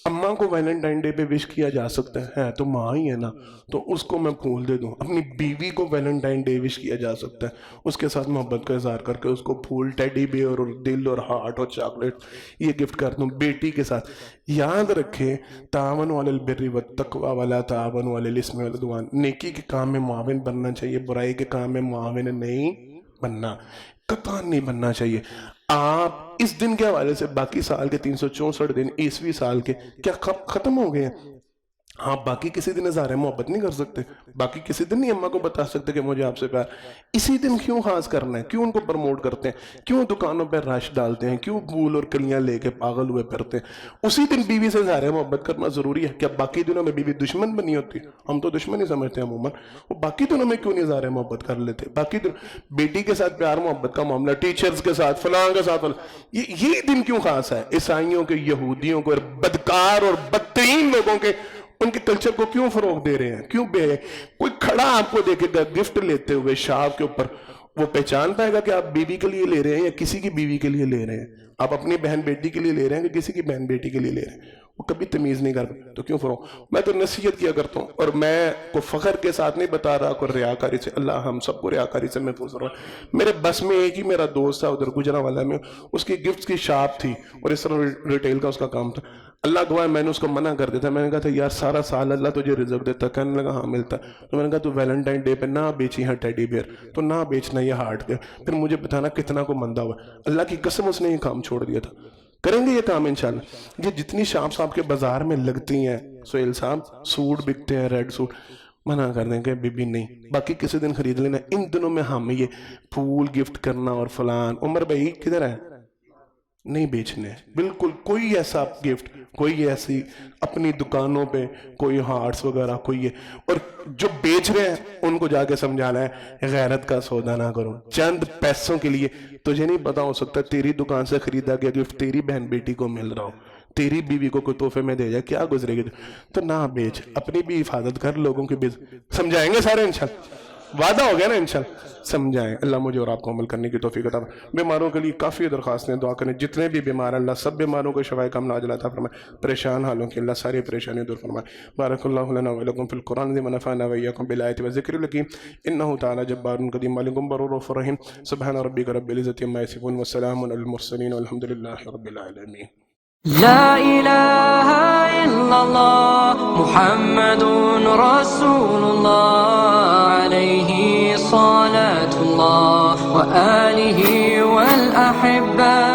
اماں کو ویلنٹائن ڈے پہ وش کیا جا سکتا ہے تو ماں ہی ہے نا، تو اس کو میں پھول دے دوں۔ اپنی بیوی کو ویلنٹائن ڈے وش کیا جا سکتا ہے، اس کے ساتھ محبت کا اظہار کر کے اس کو پھول، ٹیڈی بیئر اور دل اور ہارٹ اور چاکلیٹ یہ گفٹ کر دوں۔ بیٹی کے ساتھ یاد رکھے، تعاونوا علی البر والتقوی ولا تعاونوا علی الاثم والعدوان، نیکی کے کام میں معاون بننا چاہیے، برائی کے کام میں معاون نہیں بننا، قطعاً نہیں بننا چاہیے۔ آپ اس دن کے حوالے سے باقی سال کے 364 دن عیسوی سال کے کیا ختم ہو گئے ہیں؟ آپ باقی کسی دن اظہار محبت نہیں کر سکتے، باقی کسی دن نہیں اماں کو بتا سکتے کہ مجھے آپ سے پیار، اسی دن کیوں خاص کرنا ہے؟ کیوں ان کو پروموٹ کرتے ہیں؟ کیوں دکانوں پہ رش ڈالتے ہیں؟ کیوں پھول اور کلیاں لے کے پاگل ہوئے پھرتے ہیں؟ اسی دن بیوی سے اظہار محبت کرنا ضروری ہے؟ کیا باقی دنوں میں بیوی دشمن بنی ہوتی؟ ہم تو دشمن ہی سمجھتے ہیں عموماً، وہ باقی دنوں میں کیوں نہیں اظہار محبت کر لیتے؟ باقی دن بیٹی کے ساتھ پیار محبت کا معاملہ، ٹیچرز کے ساتھ، فلاں کے ساتھ، یہ دن کیوں خاص ہے؟ عیسائیوں کے، یہودیوں کو، بدکار اور بدترین لوگوں کے، ان کے کلچر کو کیوں فروغ دے رہے ہیں؟ کیوں کوئی کھڑا آپ کو دیکھے گا گفٹ لیتے ہوئے شاپ کے اوپر، وہ پہچان پائے گا کہ آپ بیوی کے لیے لے رہے ہیں یا کسی کی بیوی کے لیے لے رہے ہیں؟ آپ اپنی بہن بیٹی کے لیے لے رہے ہیں کہ کسی کی بہن بیٹی کے لیے لے رہے ہیں؟ وہ کبھی تمیز نہیں کر پائے، تو کیوں فروغ؟ میں تو نصیحت کیا کرتا ہوں، اور میں کو فخر کے ساتھ نہیں بتا رہا، کوئی ریاکاری سے، اللہ ہم سب کو ریاکاری سے محفوظ رہا۔ میرے بس میں ایک ہی میرا دوست تھا ادھر گجرانوالہ میں، اس کی گفٹس کی شاپ تھی اور اس طرح ریٹیل کا اس کا کام تھا۔ اللہ گواہ میں نے اس کو منع کر دیتا، میں نے کہا تھا یار سارا سال اللہ تجھے رزق دیتا، کہنے لگا ہاں ملتا، تو میں نے کہا تو ویلنٹائن ڈے پہ نہ بیچی ہے ٹیڈی بیئر، تو نہ بیچنا یہ ہارٹ کے، پھر مجھے بتانا کتنا کو مندہ ہوا۔ اللہ کی قسم اس نے یہ کام چھوڑ دیا تھا۔ کریں گے یہ کام انشاءاللہ؟ یہ جتنی شاپس آپ کے بازار میں لگتی ہیں، سہیل صاحب سوٹ بکتے ہیں، ریڈ سوٹ، منع کر دیں کہ بی بی نہیں، باقی کسی دن خرید لینا۔ ان دنوں میں ہمیں یہ پھول گفٹ کرنا اور فلان، عمر بھائی کدھر ہے؟ نہیں بیچنے بالکل کوئی ایسا گفٹ، کوئی ایسی اپنی دکانوں پہ کوئی ہارٹس وغیرہ کوئی اور جو بیچ رہے ہیں ان کو جا کے سمجھانا ہے غیرت کا سودا نہ کرو چند پیسوں کے لیے۔ تجھے نہیں پتا ہو سکتا تیری دکان سے خریدا گیا گفٹ تیری بہن بیٹی کو مل رہا ہو، تیری بیوی کو کوئی تحفے میں دے جائے، کیا گزرے گی؟ تو نہ بیچ، اپنی بھی حفاظت کر، لوگوں کی بھی سمجھائیں گے سارے انشاءاللہ، وعدہ ہو گیا نا انشاءاللہ، سمجھائیں۔ اللہ مجھے اور آپ کو عمل کرنے کی توفیق عطا فرمائے۔ بیماروں کے لیے کافی درخواستیں، دعا کریں، جتنے بھی بیمار ہیں اللہ سب بیماروں کو شفائے کاملہ عاجلہ عطا فرمائے، پریشان حالوں کی اللہ ساری پریشانیاں دور فرمائے۔ بارک اللہ لنا ولکم فی القرآن العظیم ونفعنا وإیاکم بالآیات والذکر الحکیم انہ تعالی جبار قدیم مالک بر رؤوف رحیم سبحان ربک رب العزۃ عما یصفون وسلام علی المرسلین والحمد للہ رب العالمین۔ لا إله إلا الله محمد رسول الله عليه صلاة الله وآله والأحبة